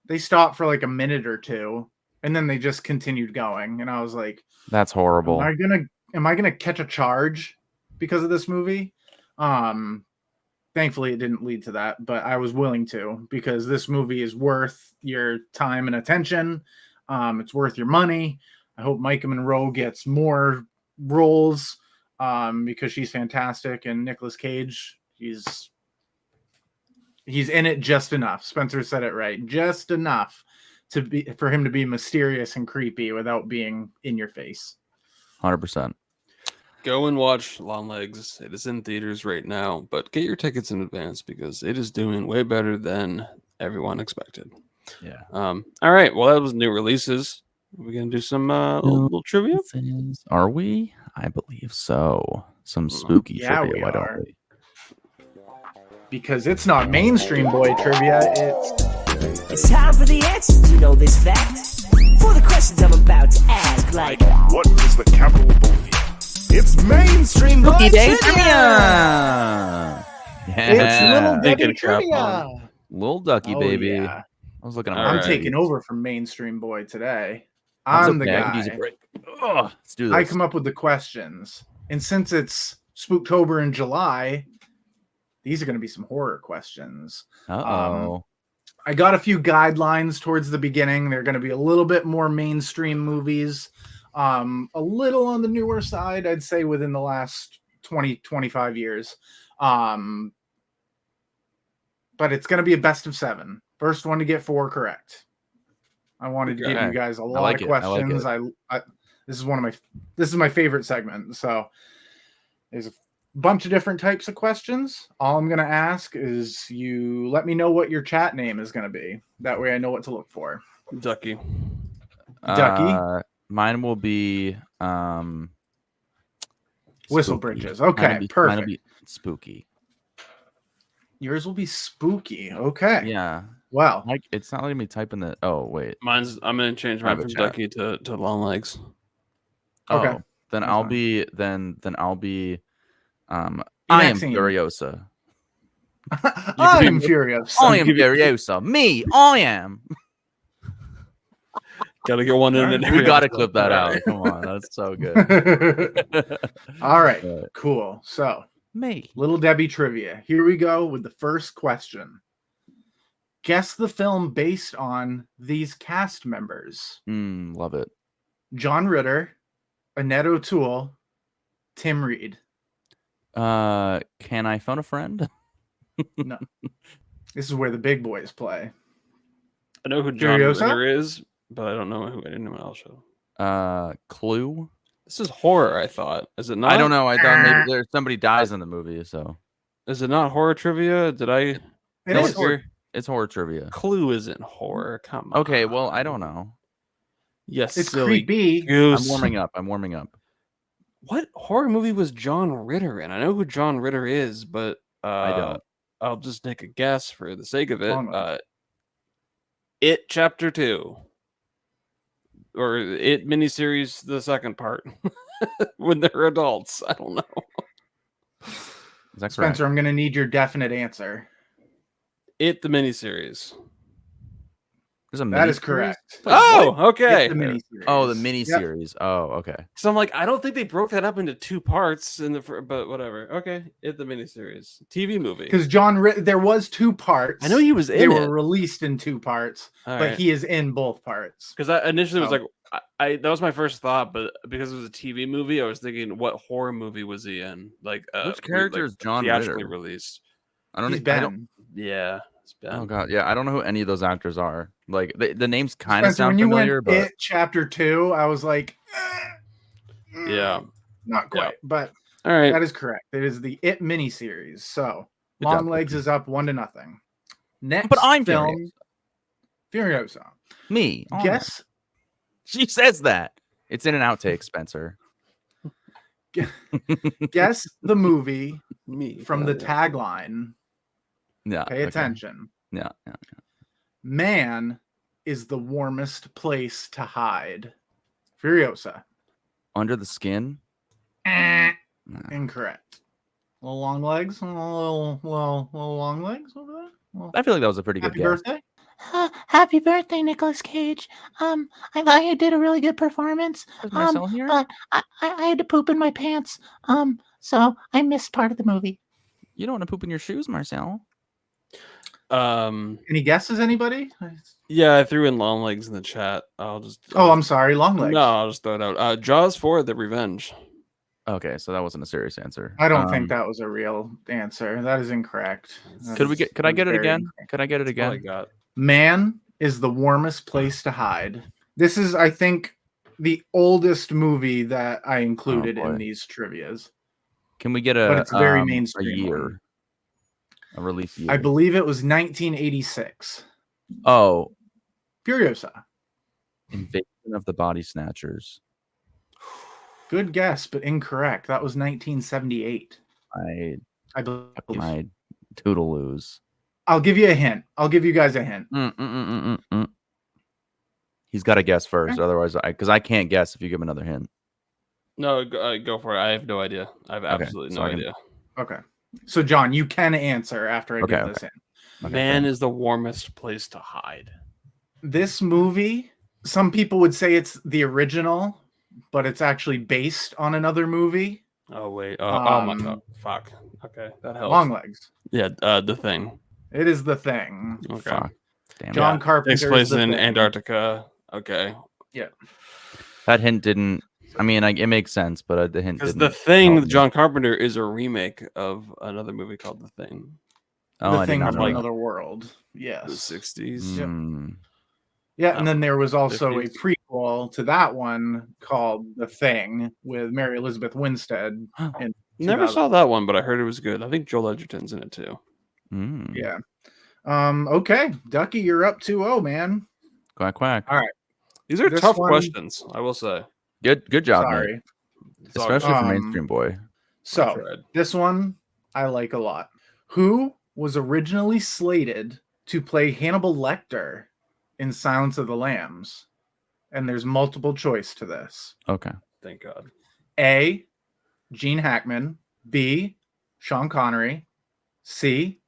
They stopped for like a minute or two, and then they just continued going. And I was like, that's horrible. Am I gonna catch a charge because of this movie? Thankfully it didn't lead to that, but I was willing to, because this movie is worth your time and attention. It's worth your money. I hope Micah Monroe gets more roles because she's fantastic, and Nicolas Cage, he's He's in it just enough. Spencer said it right. Just enough for him to be mysterious and creepy without being in your face. 100%. Go and watch Longlegs. It is in theaters right now, but get your tickets in advance because it is doing way better than everyone expected. Yeah. All right. Well, that was new releases. We're gonna do some little trivia. Are we? I believe so. Some spooky trivia. We Why are. don't we? Because it's not mainstream boy trivia. It's time for the answers to know this fact. For the questions I'm about to ask, like What is the capital of Bolivia? It's mainstream boy Spooky Day trivia! trivia. It's Little Make Debbie it a trap trivia. Little Ducky, Oh, baby. yeah. I was looking at. I'm right. taking over from mainstream boy today. That's I'm the okay, I could use a guy. break. Ugh, let's do this. I come up with the questions, and since it's Spooktober in July, these are going to be some horror questions. Uh-oh. I got a few guidelines towards the beginning. They're going to be a little bit more mainstream movies, a little on the newer side, I'd say within the last 20, 25 years. But it's going to be a best of 7. First one to get 4 correct. I wanted to give you guys a lot of questions. This is my favorite segment. So there's a bunch of different types of questions. All I'm going to ask is you let me know what your chat name is going to be. That way I know what to look for. Ducky. Mine will be Whistle spooky. Bridges. Okay, Mine will perfect. be spooky. Yours will be spooky. Okay. Yeah. Well, Like it's not letting me type in the. Oh wait. I'm gonna change mine from Private Ducky to Longlegs. Okay. Oh, then That's I'll fine. be I am Maxxxine. Furiosa. I'm furious. I am Furiosa. Me, I am. Gotta get one in. Alright, and We got to clip that out. Come on, that's so good. All right, Right. cool. So, Me. Little Debbie trivia. Here we go with the first question. Guess the film based on these cast members: Love it. John Ritter, Annette O'Toole, Tim Reed. Can I phone a friend? No, this is where the big boys play. I know who John Furiosa? Ritter is, but I don't know who anyone else show. Clue. This is horror. I thought. Is it not? I don't know. I thought maybe there's somebody dies in the movie. So Is it not horror trivia? Did I? It No, is it's it's horror trivia. Clue isn't horror. Come on. Okay, well I don't know. Yes, It's silly creepy. goose. I'm warming up. What horror movie was John Ritter in? I know who John Ritter is, but I don't. I'll just take a guess for the sake of it. Long one. It Chapter 2, or It miniseries, the second part, when they're adults. I don't know. Is that correct? Spencer, I'm going to need your definite answer. It the miniseries. There's a That is miniseries? correct. Oh, okay. It's the miniseries. Oh, the Yep. miniseries. Oh, okay. So I'm like, I don't think they broke that up into 2 parts in the, but whatever. Okay, It the miniseries, TV movie. Because there was 2 parts. I know he was in They it. were released in 2 parts, All but right. he is in both parts. Because I initially was Oh. like, I that was my first thought, but because it was a TV movie, I was thinking, what horror movie was he in? Like, Which character is John theatrically Ritter? released? I don't. He's I don't. Ben. Yeah, it's Ben. Oh god, yeah. I don't know who any of those actors are. Like the names kind of Spencer, sound when you familiar, went but It Chapter 2, I was like, Yeah. not quite, but All right. that is correct. It is the It miniseries. So Good job, Longlegs is up 1-0. Next, But I'm film, Furiosa. me. Oh, Guess she says that. It's in an outtake, Spencer. guess the movie Me from the tagline. Yeah. Pay okay. attention. Yeah. Man is the warmest place to hide. Furiosa. Under the skin. Incorrect. Little long legs. Little long legs over there. I feel like that was a pretty good Happy guess. birthday. happy birthday, Nicolas Cage. I thought you did a really good performance. Is Marcel here? But I had to poop in my pants. So I missed part of the movie. You don't want to poop in your shoes, Marcel. Any guesses, anybody? Yeah, I threw in Longlegs in the chat. I'll just. Oh, I'm sorry. Long legs. No, I'll just throw it out. Jaws 4: The Revenge. Okay, so that wasn't a serious answer. I don't think that was a real answer. That is incorrect. Could I get it again? Could I get it All I again? got. Man is the warmest place to hide. This is, I think, the oldest movie that I included in boy. these trivias. Can we get But it's very a mainstream year? one. A release year. I believe it was 1986. Oh, Furiosa. Invasion of the Body Snatchers. Good guess, but incorrect. That was 1978. I believe. My toodaloos. I'll give you a hint. I'll give you guys a hint. He's got to guess first, otherwise, because I can't guess if you give another hint. No, go for it. I have no idea. I have absolutely no idea. Okay. So, John, you can answer after I give this in. Okay, Man is the warmest place to hide. This movie, some people would say it's the original, but it's actually based on another movie. Oh, wait. Oh, my God. Fuck. Okay, that helps. Longlegs. Yeah, The Thing. It is The Thing. Okay. Fuck. Damn it. John Carpenter. Takes place in Antarctica. Okay. Yeah. That hint didn't. I mean, it makes sense, but the hint Because didn't. The Thing help with me. John Carpenter is a remake of another movie called The Thing. Oh, The I did Thing not from know that. Another World. The Yes. 60s. Mm. Yeah, and then there was also a 50s. prequel to that one called The Thing with Mary Elizabeth Winstead. In Never 2000. saw that one, but I heard it was good. I think Joel Edgerton's in it too. Mm. Yeah. Okay, Ducky, you're up 2-0, man. Quack quack. All right. These are This tough one- questions, I will say. Good job, Sorry. mate. It's all Especially good. for mainstream boy. So tried. this one I like a lot. Who was originally slated to play Hannibal Lecter in Silence of the Lambs? And there's multiple choice to this. Okay. Thank God. A, Gene Hackman. B, Sean Connery. C,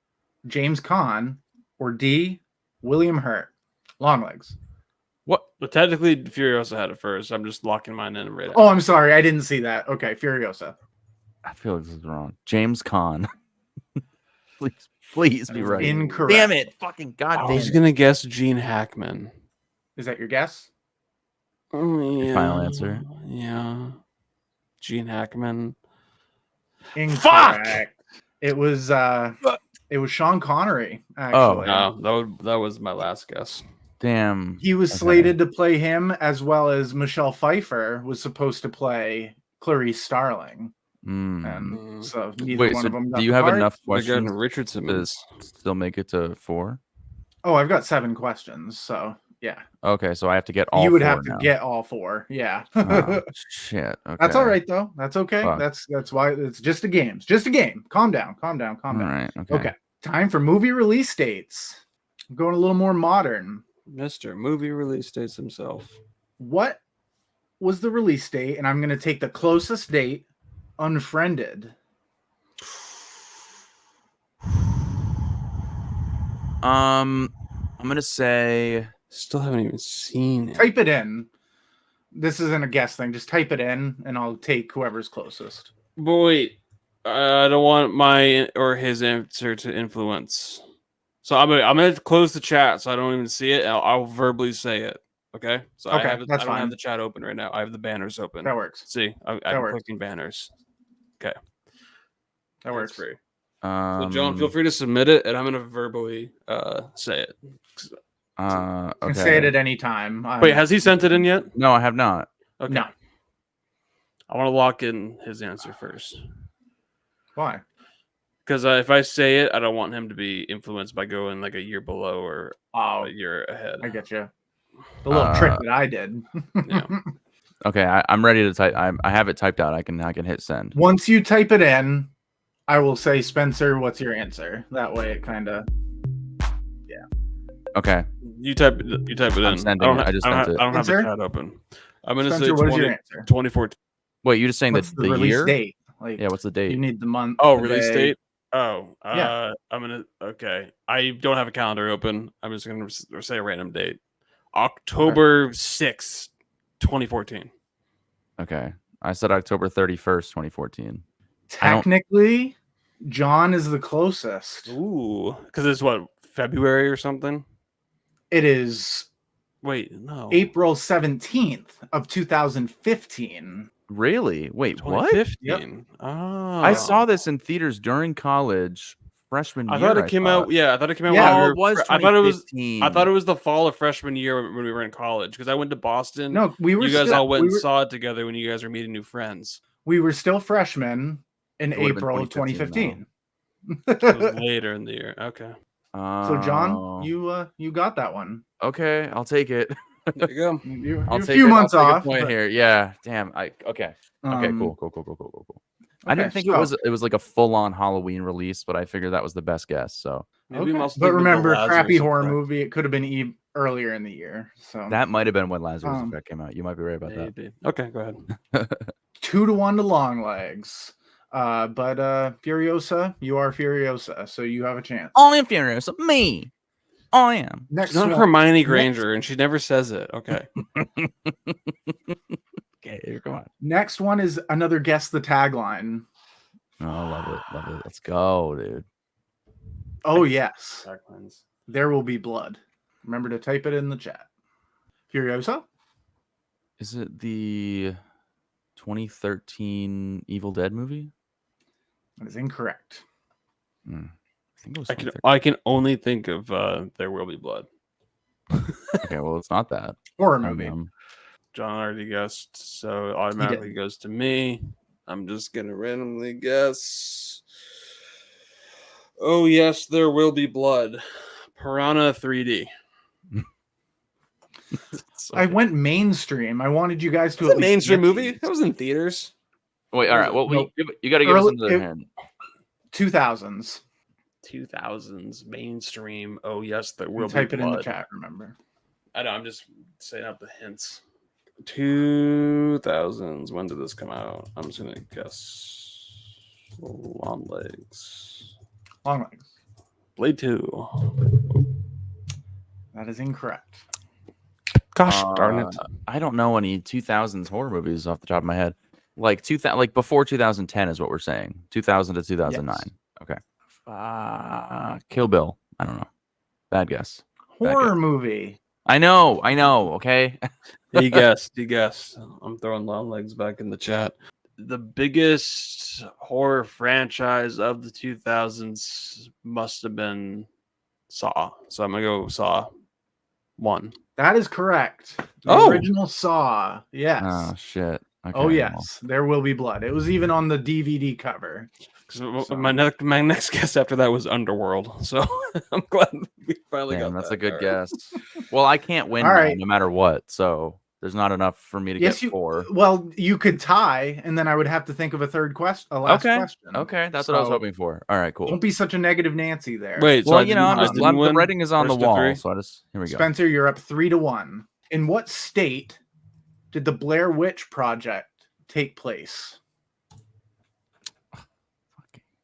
James Caan. Or D, William Hurt. Longlegs. But technically, Furiosa had it first. I'm just locking mine in right now. Oh, I'm sorry. I didn't see that. Okay, Furiosa. I feel like this is wrong. James Caan. please be right. Incorrect. Damn it! Fucking I goddamn. was gonna guess Gene Hackman. Is that your guess? Oh, yeah. final answer? Yeah. Gene Hackman. Incorrect. It was Sean Connery, actually. No, that was my last guess. Damn. He was Okay. slated to play him, as well as Michelle Pfeiffer was supposed to play Clarice Starling. Mm. And so neither Wait, one so of them got do you the have part. enough We're getting questions Richard to Simmons. still make it to 4? Oh, I've got 7 questions, so yeah. Okay, so I have to get all You would 4 have to now. get all 4. Yeah. Oh, shit. Okay. That's all right though. That's okay. Fuck. That's why it's just a game. It's just a game. Calm down. All right. Okay. Okay. Time for movie release dates. I'm going a little more modern. Mr. Movie Release Dates himself. What was the release date? And I'm going to take the closest date. Unfriended. I'm gonna say Still haven't even seen it. Type it in. This isn't a guess thing. Just type it in, and I'll take whoever's closest. But wait, I don't want my or his answer to influence. So I'm gonna close the chat so I don't even see it. I'll verbally say it. Okay. So Okay, I have that's I don't fine. have the chat open right now. I have the banners open. That works. See, I'm works. clicking banners. Okay. That works. Free. So John, Um, feel free to submit it, and I'm gonna verbally say it. You okay. can say it at any time. Wait, has he sent it in yet? No, I have not. Okay. No. I want to lock in his answer first. Why? Because if I say it, I don't want him to be influenced by going like a year below or Oh, a year ahead. I get you. The little trick that I did. Yeah. Okay, I'm ready to type. I have it typed out. I can hit send. Once you type it in, I will say, Spencer, what's your answer? That way it kind of... Okay. You type it in. I'm sending it. I just sent it. I don't have the Spencer? chat open. I'm gonna Spencer, say what is your answer? 2014. Wait, you're just saying What's the release year? date? Like, Yeah. What's the date? you need the month. Oh, the release day. date. Oh, Yeah. I'm gonna. Okay, I don't have a calendar open. I'm just gonna say a random date. October 6th, 2014. Okay. I said October 31st, 2014. Technically, John is the closest. Ooh, because it's what, February or something? It is Wait, no. April 17th of 2015. Really? Wait, what? 2015. Oh. I saw this in theaters during college, freshman year. I thought it came out. Yeah, I thought it came out. Yeah, it was I thought it was. 2015. I thought it was the fall of freshman year when we were in college because I went to Boston. No, we were. You guys still, all went we and were, saw it together when you guys were meeting new friends. we were still freshmen in It would've been April of 2015. It was later in the year. Okay. So John, Oh. you got that one. Okay, I'll take it. There you go. You're I'll a take few it. months I'll take off. a point but, here. Yeah. Damn. Okay. um, Cool. I didn't okay, think so- it was like a full on Halloween release, but I figured that was the best guess. So Maybe Okay. must But think of the remember, Lazarus crappy horror Effect. movie. It could have been earlier in the year. So that might have been when Lazarus Um, Effect came out. You might be right about that. Maybe. Okay, go ahead. 2-1 to Longlegs. But Furiosa, you are Furiosa, so you have a chance. I am furious. Me. I am. Next She's not one. Hermione Granger, and she never says it. Okay. Okay, come on. Next one is another guess the tagline. Oh, love it. Let's go, dude. Oh yes, Taglines. there will be blood. Remember to type it in the chat. Furiosa. Is it the 2013 Evil Dead movie? That is incorrect. I think it was. I can only think of There Will Be Blood. Okay, well, it's not that. Horror movie. John already guessed, so it automatically goes to me. I'm just gonna randomly guess. Oh yes, There Will Be Blood. Piranha 3D. I went mainstream. I wanted you guys to It's a at least mainstream get movie. these. That was in theaters. Wait, all right. Well, Nope. you got to give us Early- another it- hint. 2000s. 2000s mainstream. Oh yes, There Will Be Type it Blood. in the chat. Remember. I know. I'm just saying out the hints. 2000s. When did this come out? I'm just gonna guess. Longlegs. Longlegs. Blade 2. That is incorrect. Gosh darn it. I don't know any 2000s horror movies off the top of my head. Like before 2010 is what we're saying. 2000 to 2009. Yes. Okay. Kill Bill. I don't know. Bad guess. Horror movie. I know. Okay. He guessed. I'm throwing Longlegs back in the chat. The biggest horror franchise of the 2000s must have been Saw. So I'm gonna go Saw 1. That is correct. The Oh. original Saw. Yes. Oh shit. Okay, Oh well, yes, there will be blood. It was even on the DVD cover. 'Cause So- my next guess after that was Underworld. So I'm glad we finally damn, got that's that. a good All right. guess. Well, I can't win All now, right. no matter what. So there's not enough for me to Yes, get you. 4. Well, you could tie, and then I would have to think of a third question, a last question. Okay, that's what I was So, hoping for. All right, cool. Don't be such a negative Nancy there. Wait, so Well, I you know, didn't- I didn't the win? writing is on the First to wall, three? so here we go. Spencer, you're up 3-1. In what state did the Blair Witch Project take place?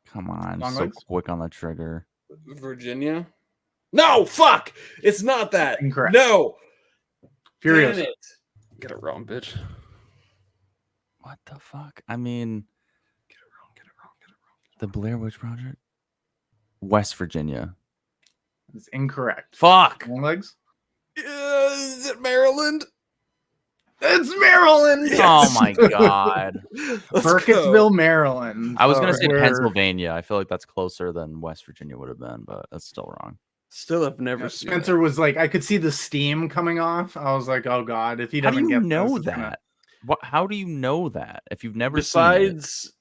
Come on, Long so legs? quick on the trigger. Virginia? No, fuck! It's not that. Incorrect. No. Furious. Damn it. Get it wrong, bitch. What the fuck? I mean, Get it wrong. the Blair Witch Project, West Virginia. It's incorrect. Fuck. Longlegs? Is it Maryland? It's Maryland. Oh my god. Let's Burkittsville, go. Maryland. I was gonna say Where- Pennsylvania. I feel like that's closer than West Virginia would have been, but that's still wrong. Still have never seen Spencer was like, I could see the steam coming off. I was like, oh god, if he How do doesn't you get know this, it's that? gonna- What? How do you know that if you've never seen it? Besides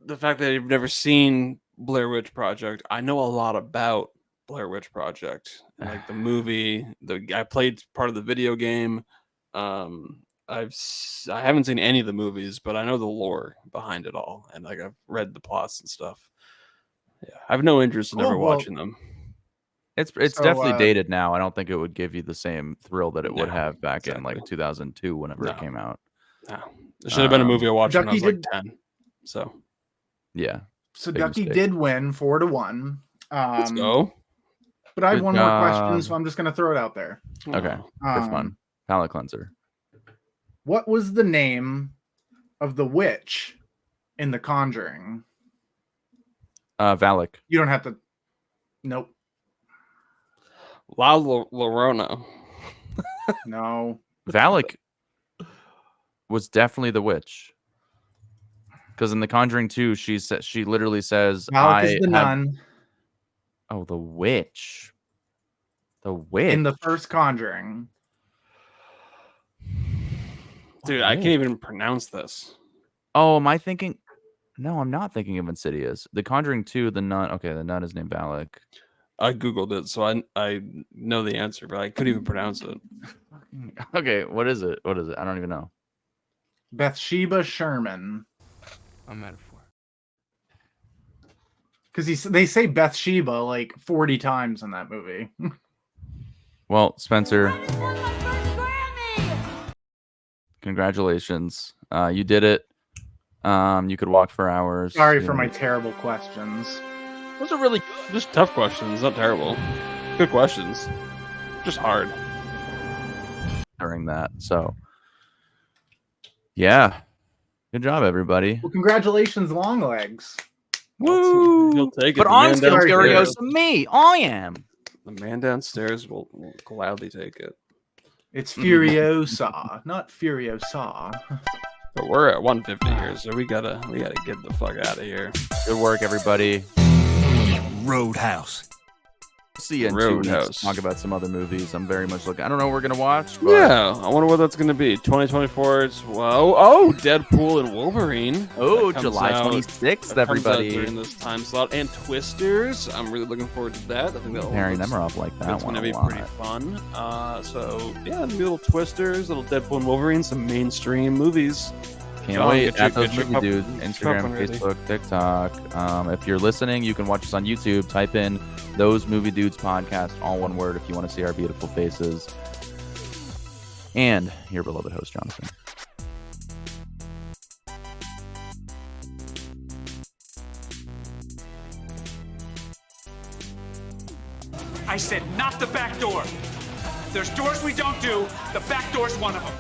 the fact that I've never seen Blair Witch Project, I know a lot about Blair Witch Project, like the movie. I played part of the video game. I haven't seen any of the movies, but I know the lore behind it all, and like I've read the plots and stuff. Yeah, I have no interest in Cool, ever well- watching them. It's So, definitely dated now. I don't think it would give you the same thrill that it would No, have back in exactly. like 2002 whenever it No. came out. No, it should have been a Um, movie I watched when I Ducky was like did- 10. So Yeah. So Big Ducky mistake. did win 4-1. let's go. But I have Good one more question, job. so I'm just gonna throw it out there. Okay. For Um, fun. Palate cleanser. What was the name of the witch in The Conjuring? Valak. You don't have to. Nope. La Llorona. No. Valak was definitely the witch. Because in The Conjuring 2, she literally says, Valak is the nun. Oh, the witch. The witch. In the first Conjuring. Dude, I can't even pronounce this. Oh, am I thinking? No, I'm not thinking of Insidious. The Conjuring 2, the nun. Okay, the nun is named Valak. I googled it, so I know the answer, but I couldn't even pronounce it. Okay, what is it? What is it? I don't even know. Bathsheba Sherman. A metaphor. Because they say Bathsheba like 40 times in that movie. Well, Spencer, congratulations. You did it. You could walk for hours. Sorry for my terrible questions. Those are really just tough questions, not terrible. Good questions. Just hard. During that. So, yeah. Good job, everybody. Well, congratulations, Longlegs. Woo! He'll take it. But I'm still curious of me. I am. The man downstairs will gladly take it. It's Furiosa, not Furiosa. But we're at 150 here, so we gotta get the fuck out of here. Good work, everybody. Roadhouse. See you in 2 weeks. Talk about some other movies. I'm very much looking. I don't know what we're gonna watch. But... Yeah, I wonder what that's gonna be. 2024. It's Deadpool and Wolverine. Oh, July 26th, everybody. During this time slot, and Twisters. I'm really looking forward to that. I think that pairing them are up like that. It's gonna be pretty fun. So yeah, little Twisters, little Deadpool and Wolverine, some mainstream movies. Can't wait. At ThoseMovieDudes, Instagram, Facebook, TikTok. If you're listening, you can watch us on YouTube. Type in ThoseMovieDudes podcast, all one word, if you want to see our beautiful faces. And your beloved host, Jonathan. I said not the back door. There's doors we don't do. The back door's one of them.